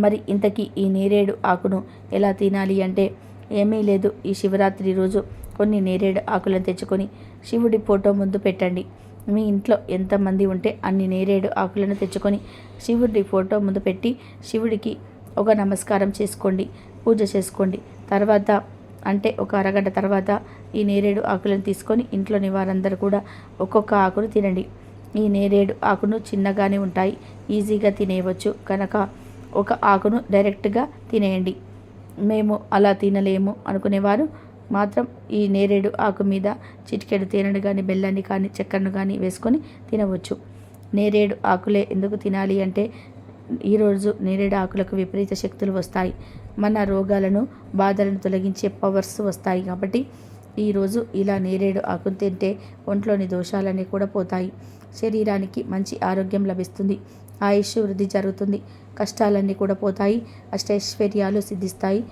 మరి ఇంతకీ ఈ నేరేడు ఆకును ఎలా తినాలి అంటే ఏమీ లేదు. ఈ శివరాత్రి రోజు కొన్ని నేరేడు ఆకులను తెచ్చుకొని శివుడి ఫోటో ముందు పెట్టండి. మీ ఇంట్లో ఎంతమంది ఉంటే అన్ని నేరేడు ఆకులను తెచ్చుకొని శివుడి ఫోటో ముందు పెట్టి శివుడికి ఒక నమస్కారం చేసుకోండి, పూజ చేసుకోండి. తర్వాత అంటే ఒక అరగంట తర్వాత ఈ నేరేడు ఆకులను తీసుకొని ఇంట్లోని వారందరూ కూడా ఒక్కొక్క ఆకును తినండి. ఈ నేరేడు ఆకును చిన్నగానే ఉంటాయి, ఈజీగా తినేయవచ్చు కనుక ఒక ఆకును డైరెక్ట్గా తినేయండి. మేము అలా తినలేము అనుకునేవారు మాత్రం ఈ నేరేడు ఆకు మీద చిటికెడు తేనెను కానీ బెల్లాన్ని కానీ చక్కెరను కానీ వేసుకొని తినవచ్చు. నేరేడు ఆకులే ఎందుకు తినాలి అంటే ఈరోజు నేరేడు ఆకులకు విపరీత శక్తులు వస్తాయి. మన రోగాలను బాధలను తొలగించే పవర్స్ వస్తాయి. కాబట్టి ఈరోజు ఇలా నేరేడు ఆకును తింటే ఒంట్లోని దోషాలన్నీ కూడా పోతాయి. శరీరానికి మంచి ఆరోగ్యం లభిస్తుంది. ఆయుష్ వృద్ధి జరుగుతుంది. కష్టాలన్నీ కూడా పోతాయి. అష్టైశ్వర్యాలు సిద్ధిస్తాయి.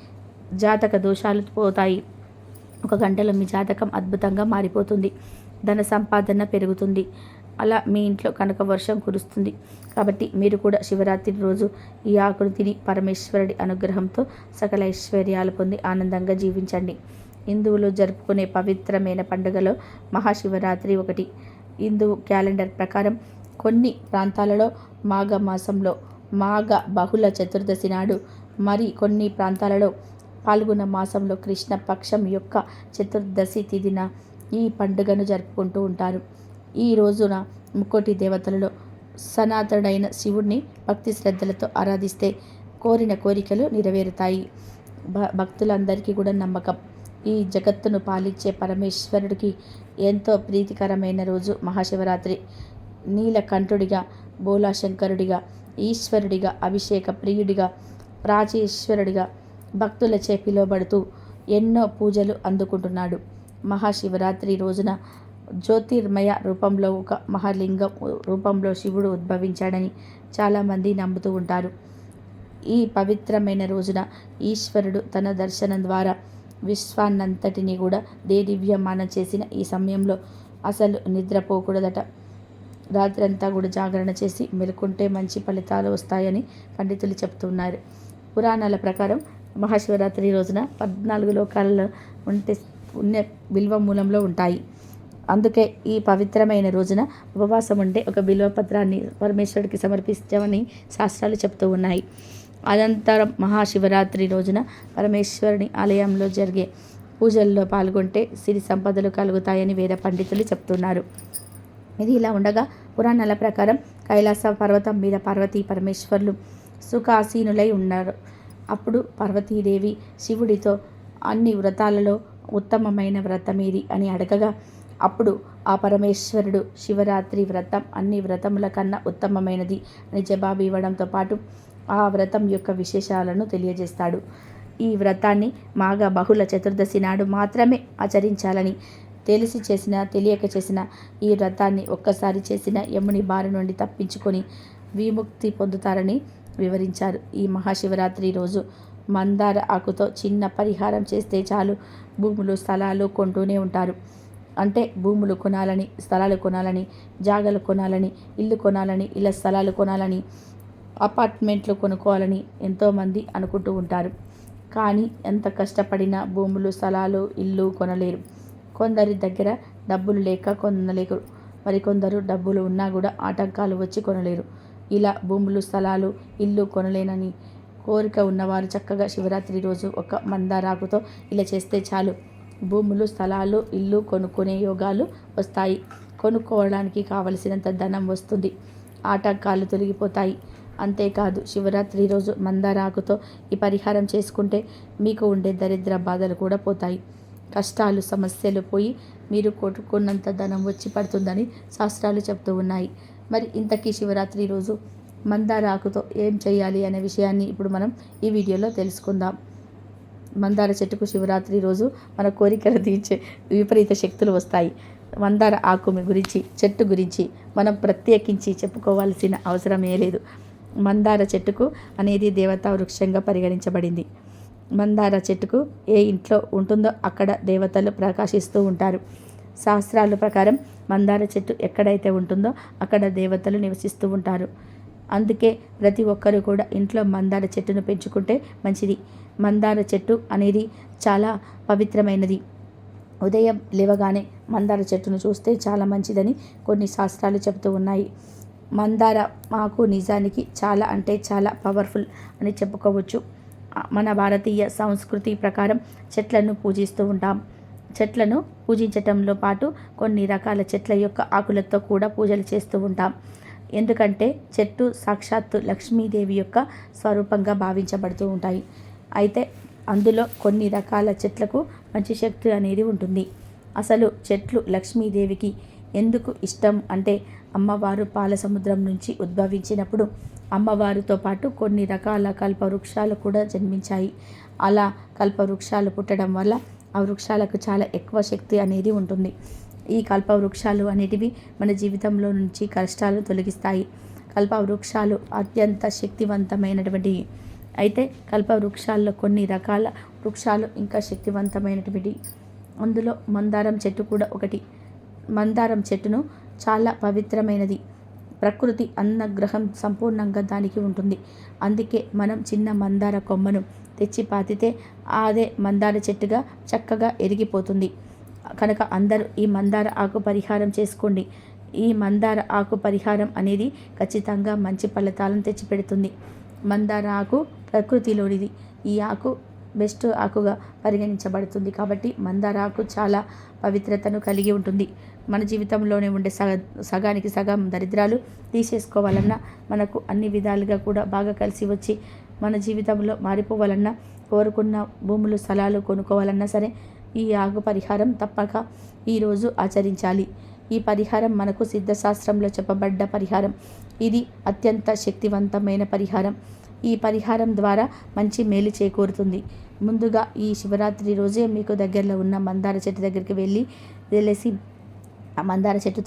జాతక దోషాలు పోతాయి. 1 గంటలో మీ జాతకం అద్భుతంగా మారిపోతుంది. ధన సంపాదన పెరుగుతుంది. అలా మీ ఇంట్లో కనక వర్షం కురుస్తుంది. కాబట్టి మీరు కూడా శివరాత్రి రోజు ఈ ఆకును తిని పరమేశ్వరుడి అనుగ్రహంతో సకల ఐశ్వర్యాలు పొంది ఆనందంగా జీవించండి. హిందువులు జరుపుకునే పవిత్రమైన పండుగలో మహాశివరాత్రి ఒకటి. హిందూ క్యాలెండర్ ప్రకారం కొన్ని ప్రాంతాలలో మాఘ మాసంలో మాఘ బహుళ చతుర్దశి నాడు, మరి కొన్ని ప్రాంతాలలో పాల్గొన మాసంలో కృష్ణ పక్షం యొక్క చతుర్దశి తిథిన ఈ పండుగను జరుపుకుంటూ ఉంటారు. ఈ రోజున ముక్కోటి దేవతలలో సనాతనుడైన శివుడిని భక్తి శ్రద్ధలతో ఆరాధిస్తే కోరిన కోరికలు నెరవేరుతాయి. భక్తులందరికీ కూడా నమ్మకం. ఈ జగత్తును పాలించే పరమేశ్వరుడికి ఎంతో ప్రీతికరమైన రోజు మహాశివరాత్రి. నీలకంఠుడిగా, బోలాశంకరుడిగా, ఈశ్వరుడిగా, అభిషేక ప్రియుడిగా, ప్రాచీశ్వరుడిగా భక్తులచే పిలువబడుతూ ఎన్నో పూజలు అందుకుంటున్నాడు. మహాశివరాత్రి రోజున జ్యోతిర్మయ రూపంలో ఒక మహాలింగం రూపంలో శివుడు ఉద్భవించాడని చాలామంది నమ్ముతూ ఉంటారు. ఈ పవిత్రమైన రోజున ఈశ్వరుడు తన దర్శనం ద్వారా విశ్వాన్నంతటినీ కూడా దేదివ్యమానం చేసిన ఈ సమయంలో అసలు నిద్రపోకూడదట. రాత్రంతా కూడా జాగరణ చేసి మెలుకుంటే మంచి ఫలితాలు వస్తాయని పండితులు చెప్తున్నారు. పురాణాల ప్రకారం మహాశివరాత్రి రోజున 14 లోకాలలో ఉంటే పుణ్య బిల్వ మూలంలో ఉంటాయి. అందుకే ఈ పవిత్రమైన రోజున ఉపవాసం ఉంటే ఒక బిల్వపత్రాన్ని పరమేశ్వరుడికి సమర్పించామని శాస్త్రాలు చెప్తూ ఉన్నాయి. అనంతరం మహాశివరాత్రి రోజున పరమేశ్వరుని ఆలయంలో జరిగే పూజల్లో పాల్గొంటే సిరి సంపదలు కలుగుతాయని వేద పండితులు చెప్తున్నారు. ఇది ఇలా ఉండగా పురాణాల ప్రకారం కైలాస పర్వతం మీద పార్వతీ పరమేశ్వరులు సుఖాసీనులై ఉన్నారు. అప్పుడు పార్వతీదేవి శివుడితో అన్ని వ్రతాలలో ఉత్తమమైన వ్రతం ఏది అని అడగగా అప్పుడు ఆ పరమేశ్వరుడు శివరాత్రి వ్రతం అన్ని వ్రతముల కన్నా ఉత్తమమైనది అని జవాబు ఇవ్వడంతో పాటు ఆ వ్రతం యొక్క విశేషాలను తెలియజేస్తాడు. ఈ వ్రతాన్ని మాఘ బహుళ చతుర్దశి నాడు మాత్రమే ఆచరించాలని, తెలిసి చేసిన తెలియక చేసిన ఈ వ్రతాన్ని ఒక్కసారి చేసిన యముని బారి నుండి తప్పించుకొని విముక్తి పొందుతారని వివరించారు. ఈ మహాశివరాత్రి రోజు మందార ఆకుతో చిన్న పరిహారం చేస్తే చాలు భూములు స్థలాలు కొంటూనే ఉంటారు. అంటే భూములు కొనాలని, స్థలాలు కొనాలని, జాగాలు కొనాలని, ఇల్లు కొనాలని, ఇళ్ళ స్థలాలు కొనాలని, అపార్ట్మెంట్లు కొనుక్కోవాలని ఎంతోమంది అనుకుంటూ ఉంటారు. కానీ ఎంత కష్టపడినా భూములు స్థలాలు ఇల్లు కొనలేరు. కొందరి దగ్గర డబ్బులు లేక కొనలేరు, మరికొందరు డబ్బులు ఉన్నా కూడా ఆటంకాలు వచ్చి కొనలేరు. ఇలా భూములు స్థలాలు ఇల్లు కొనలేనని కోరిక ఉన్నవారు చక్కగా శివరాత్రి రోజు ఒక మందారాకుతో ఇలా చేస్తే చాలు భూములు స్థలాలు ఇల్లు కొనుక్కునే యోగాలు వస్తాయి. కొనుక్కోవడానికి కావలసినంత ధనం వస్తుంది. ఆటంకాలు తొలగిపోతాయి. అంతేకాదు శివరాత్రి రోజు మందారాకుతో ఈ పరిహారం చేసుకుంటే మీకు ఉండే దరిద్ర బాధలు కూడా పోతాయి. కష్టాలు సమస్యలు పోయి మీరు కొట్టుకున్నంత ధనం వచ్చి పడుతుందని శాస్త్రాలు చెప్తూ ఉన్నాయి. మరి ఇంతకీ శివరాత్రి రోజు మందార ఆకుతో ఏం చేయాలి అనే విషయాన్ని ఇప్పుడు మనం ఈ వీడియోలో తెలుసుకుందాం. మందార చెట్టుకు శివరాత్రి రోజు మన కోరికలు తీర్చే విపరీత శక్తులు వస్తాయి. మందార ఆకు గురించి చెట్టు గురించి మనం ప్రత్యేకించి చెప్పుకోవాల్సిన అవసరమే లేదు. మందార చెట్టుకు అనేది దేవతా వృక్షంగా పరిగణించబడింది. మందార చెట్టుకు ఏ ఇంట్లో ఉంటుందో అక్కడ దేవతలు ప్రకాశిస్తూ ఉంటారు. శాస్త్రాల ప్రకారం మందార చెట్టు ఎక్కడైతే ఉంటుందో అక్కడ దేవతలు నివసిస్తూ ఉంటారు. అందుకే ప్రతి ఒక్కరూ కూడా ఇంట్లో మందార చెట్టును పెంచుకుంటే మంచిది. మందార చెట్టు అనేది చాలా పవిత్రమైనది. ఉదయం లేవగానే మందార చెట్టును చూస్తే చాలా మంచిదని కొన్ని శాస్త్రాలు చెబుతూ ఉన్నాయి. మందార ఆకు నిజానికి చాలా అంటే చాలా పవర్ఫుల్ అని చెప్పుకోవచ్చు. మన భారతీయ సంస్కృతి ప్రకారం చెట్లను పూజిస్తూ ఉంటాం. చెట్లను పూజించటంలో పాటు కొన్ని రకాల చెట్ల యొక్క ఆకులతో కూడా పూజలు చేస్తూ ఉంటాం. ఎందుకంటే చెట్టు సాక్షాత్తు లక్ష్మీదేవి యొక్క స్వరూపంగా భావించబడుతూ ఉంటాయి. అయితే అందులో కొన్ని రకాల చెట్లకు మంచి శక్తి అనేది ఉంటుంది. అసలు చెట్లు లక్ష్మీదేవికి ఎందుకు ఇష్టం అంటే అమ్మవారు పాల సముద్రం నుంచి ఉద్భవించినప్పుడు అమ్మవారితో పాటు కొన్ని రకాల కల్పవృక్షాలు కూడా జన్మించాయి. అలా కల్పవృక్షాలు పుట్టడం వల్ల ఆ వృక్షాలకు చాలా ఎక్కువ శక్తి అనేది ఉంటుంది. ఈ కల్పవృక్షాలు అనేటివి మన జీవితంలో నుంచి కష్టాలను తొలగిస్తాయి. కల్పవృక్షాలు అత్యంత శక్తివంతమైనటువంటివి. అయితే కల్పవృక్షాల్లో కొన్ని రకాల వృక్షాలు ఇంకా శక్తివంతమైనటువంటి, అందులో మందారం చెట్టు కూడా ఒకటి. మందారం చెట్టును చాలా పవిత్రమైనది. ప్రకృతి అన్నగ్రహం సంపూర్ణంగా దానికి ఉంటుంది. అందుకే మనం చిన్న మందార కొమ్మను తెచ్చి పాతితే అదే మందార చెట్టుగా చక్కగా ఎదిగిపోతుంది. కనుక అందరూ ఈ మందార ఆకు పరిహారం చేసుకోండి. ఈ మందార ఆకు పరిహారం అనేది ఖచ్చితంగా మంచి ఫలితాలను తెచ్చిపెడుతుంది. మందార ఆకు ప్రకృతిలోనిది. ఈ ఆకు బెస్ట్ ఆకుగా పరిగణించబడుతుంది. కాబట్టి మందార ఆకు చాలా పవిత్రతను కలిగి ఉంటుంది. మన జీవితంలోనే ఉండే సగానికి సగం దరిద్రాలు తీసేసుకోవాలన్నా, మనకు అన్ని విధాలుగా కూడా బాగా కలిసి వచ్చి మన జీవితంలో మారిపోవాలన్నా, కోరుకున్న భూములు స్థలాలు కొనుక్కోవాలన్నా సరే ఈ ఆకు పరిహారం తప్పక ఈరోజు ఆచరించాలి. ఈ పరిహారం మనకు సిద్ధశాస్త్రంలో చెప్పబడ్డ పరిహారం. ఇది అత్యంత శక్తివంతమైన పరిహారం. ఈ పరిహారం ద్వారా మంచి మేలు చేకూరుతుంది. ముందుగా ఈ శివరాత్రి రోజే మీకు దగ్గరలో ఉన్న మందార చెట్టు దగ్గరికి వెళ్ళేసి ఆ మందార చెట్టు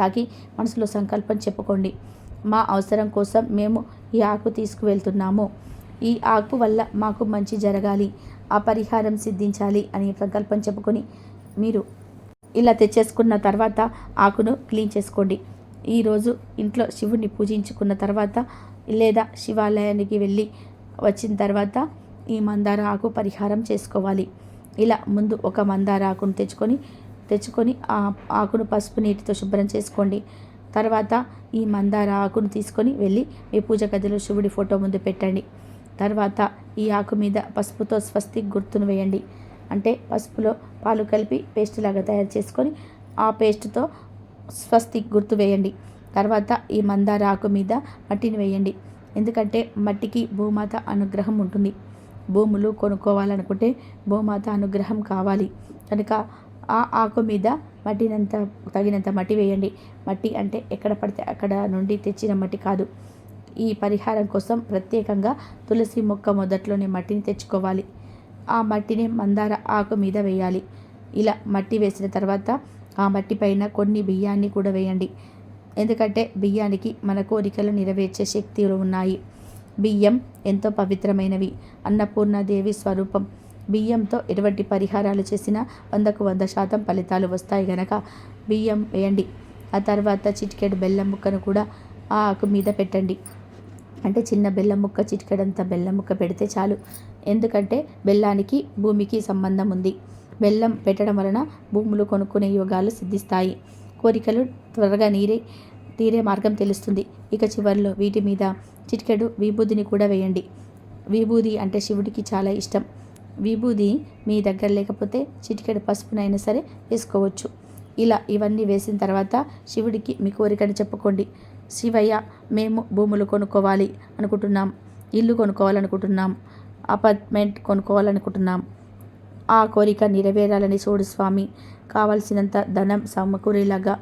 తాకి మనసులో సంకల్పం చెప్పుకోండి. మా అవసరం కోసం మేము ఈ ఆకు తీసుకువెళ్తున్నాము. ఈ ఆకు వల్ల మాకు మంచి జరగాలి, ఆ పరిహారం సిద్ధించాలి అని సంకల్పం చెప్పుకొని మీరు ఇలా తెచ్చేసుకున్న తర్వాత ఆకును క్లీన్ చేసుకోండి. ఈరోజు ఇంట్లో శివుడిని పూజించుకున్న తర్వాత లేదా శివాలయానికి వెళ్ళి వచ్చిన తర్వాత ఈ మందార ఆకు పరిహారం చేసుకోవాలి. ఇలా ముందు ఒక మందార ఆకును తెచ్చుకొని తెచ్చుకొని ఆ ఆకును పసుపు నీటితో శుభ్రం చేసుకోండి. తర్వాత ఈ మందార ఆకును తీసుకొని వెళ్ళి మీ పూజ గదిలో శివుడి ఫోటో ముందు పెట్టండి. తర్వాత ఈ ఆకు మీద పసుపుతో స్వస్తిక్ గుర్తును వేయండి. అంటే పసుపులో పాలు కలిపి పేస్ట్ లాగా తయారు చేసుకొని ఆ పేస్ట్తో స్వస్తిక్ గుర్తు వేయండి. తర్వాత ఈ మందార ఆకు మీద మట్టిని వేయండి. ఎందుకంటే మట్టికి భూమాత అనుగ్రహం ఉంటుంది. భూములు కొనుక్కోవాలనుకుంటే భూమాత అనుగ్రహం కావాలి కనుక ఆ ఆకు మీద మట్టినంత తగినంత మట్టి వేయండి. మట్టి అంటే ఎక్కడ పడితే అక్కడ నుండి తెచ్చిన మట్టి కాదు. ఈ పరిహారం కోసం ప్రత్యేకంగా తులసి మొక్క మొదట్లోనే మట్టిని తెచ్చుకోవాలి. ఆ మట్టిని మందార ఆకు మీద వేయాలి. ఇలా మట్టి వేసిన తర్వాత ఆ మట్టి పైన కొన్ని బియ్యాన్ని కూడా వేయండి. ఎందుకంటే బియ్యానికి మన కోరికలు నెరవేర్చే శక్తులు ఉన్నాయి. బియ్యం ఎంతో పవిత్రమైనవి. అన్నపూర్ణాదేవి స్వరూపం. బియ్యంతో ఎటువంటి పరిహారాలు చేసినా 100కు 100% ఫలితాలు వస్తాయి గనక బియ్యం వేయండి. ఆ తర్వాత చిటికెడు బెల్లం ముక్కను కూడా ఆ ఆకు మీద పెట్టండి. అంటే చిన్న బెల్లం ముక్క, చిటికెడంత బెల్లం ముక్క పెడితే చాలు. ఎందుకంటే బెల్లానికి భూమికి సంబంధం ఉంది. బెల్లం పెట్టడం వలన భూములు కొనుక్కునే యోగాలు సిద్ధిస్తాయి. కోరికలు త్వరగా తీరే మార్గం తెలుస్తుంది. ఇక చివరిలో వీటి మీద చిటికెడు విభూదిని కూడా వేయండి. విభూది అంటే శివుడికి చాలా ఇష్టం. విభూది మీ దగ్గర లేకపోతే చిటికెడు పసుపునైనా సరే వేసుకోవచ్చు. ఇలా ఇవన్నీ వేసిన తర్వాత శివుడికి మీ కోరికను చెప్పుకోండి. శివయ్య, మేము భూములు కొనుక్కోవాలి అనుకుంటున్నాం, ఇల్లు కొనుక్కోవాలనుకుంటున్నాం, అపార్ట్మెంట్ కొనుక్కోవాలనుకుంటున్నాం. ఆ కోరిక నెరవేరాలని చూడు స్వామి. కావలసినంత ధనం సమకూరేలాగా,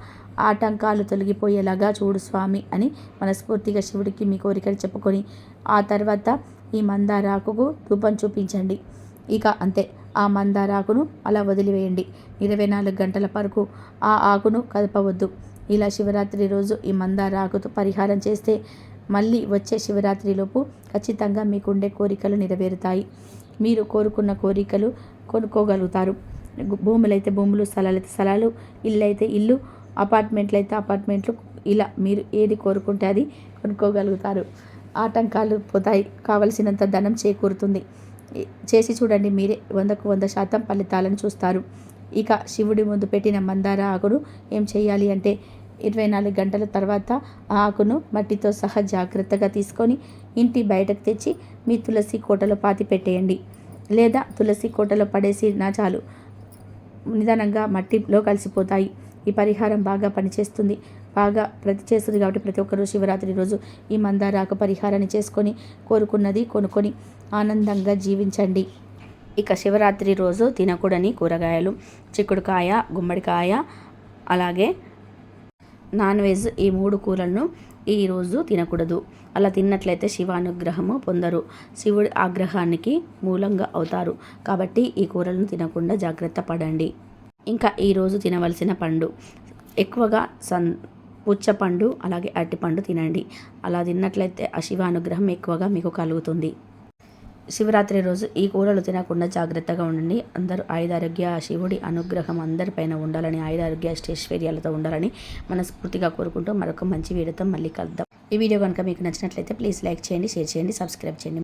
ఆటంకాలు తొలగిపోయేలాగా చూడు స్వామి అని మనస్ఫూర్తిగా శివుడికి మీ కోరికలు చెప్పుకొని ఆ తర్వాత ఈ మందార ఆకుకు ధూపం చూపించండి. ఇక అంతే. ఆ మందార ఆకును అలా వదిలివేయండి. 24 గంటల వరకు ఆ ఆకును కదపవద్దు. ఇలా శివరాత్రి రోజు ఈ మందార ఆకుతో పరిహారం చేస్తే మళ్ళీ వచ్చే శివరాత్రిలోపు ఖచ్చితంగా మీకుండే కోరికలు నెరవేరుతాయి. మీరు కోరుకున్న కోరికలు కొనుక్కోగలుగుతారు. భూములైతే భూములు, స్థలాలైతే స్థలాలు, ఇల్లు అయితే ఇల్లు, అపార్ట్మెంట్లు అయితే అపార్ట్మెంట్లు, ఇలా మీరు ఏది కోరుకుంటే అది కొనుక్కోగలుగుతారు. ఆటంకాలు పోతాయి. కావలసినంత ధనం చేకూరుతుంది. చేసి చూడండి. మీరే 100కు 100% ఫలితాలను చూస్తారు. ఇక శివుడి ముందు పెట్టిన మందార ఆకును ఏం చేయాలి అంటే 24 గంటల తర్వాత ఆ ఆకును మట్టితో సహా జాగ్రత్తగా తీసుకొని ఇంటి బయటకు తెచ్చి మీ తులసి కోటలో పాతి పెట్టేయండి. లేదా తులసి కోటలో పడేసినా చాలు, నిదానంగా మట్టిలో కలిసిపోతాయి. ఈ పరిహారం బాగా పనిచేస్తుంది. బాగా చేస్తుంది కాబట్టి ప్రతి ఒక్కరూ శివరాత్రి రోజు ఈ మందార ఆకు పరిహారాన్ని చేసుకొని కోరుకున్నది కొనుక్కొని ఆనందంగా జీవించండి. ఇక శివరాత్రి రోజు తినకూడని కూరగాయలు చిక్కుడుకాయ, గుమ్మడికాయ, అలాగే నాన్ వెజ్, ఈ 3 కూరలను ఈరోజు తినకూడదు. అలా తిన్నట్లయితే శివానుగ్రహము పొందరు, శివుడి ఆగ్రహానికి మూలంగా అవుతారు. కాబట్టి ఈ కూరలను తినకుండా జాగ్రత్త పడండి. ఇంకా ఈరోజు తినవలసిన పండు ఎక్కువగా పుచ్చపండు, అలాగే అరటిపండు తినండి. అలా తిన్నట్లయితే ఆ శివానుగ్రహం ఎక్కువగా మీకు కలుగుతుంది. శివరాత్రి రోజు ఈ కూరలు తినకుండా జాగ్రత్తగా ఉండండి. అందరూ ఆయురారోగ్య, శివుడి అనుగ్రహం అందరిపైన ఉండాలని, ఆయురారోగ్య అష్టైశ్వర్యాలతో ఉండాలని మనస్ఫూర్తిగా కోరుకుంటూ మరొక మంచి వీడియోతో మళ్ళీ కలుద్దాం. ఈ వీడియో కనుక మీకు నచ్చినట్లయితే ప్లీజ్ లైక్ చేయండి, షేర్ చేయండి, సబ్స్క్రైబ్ చేయండి.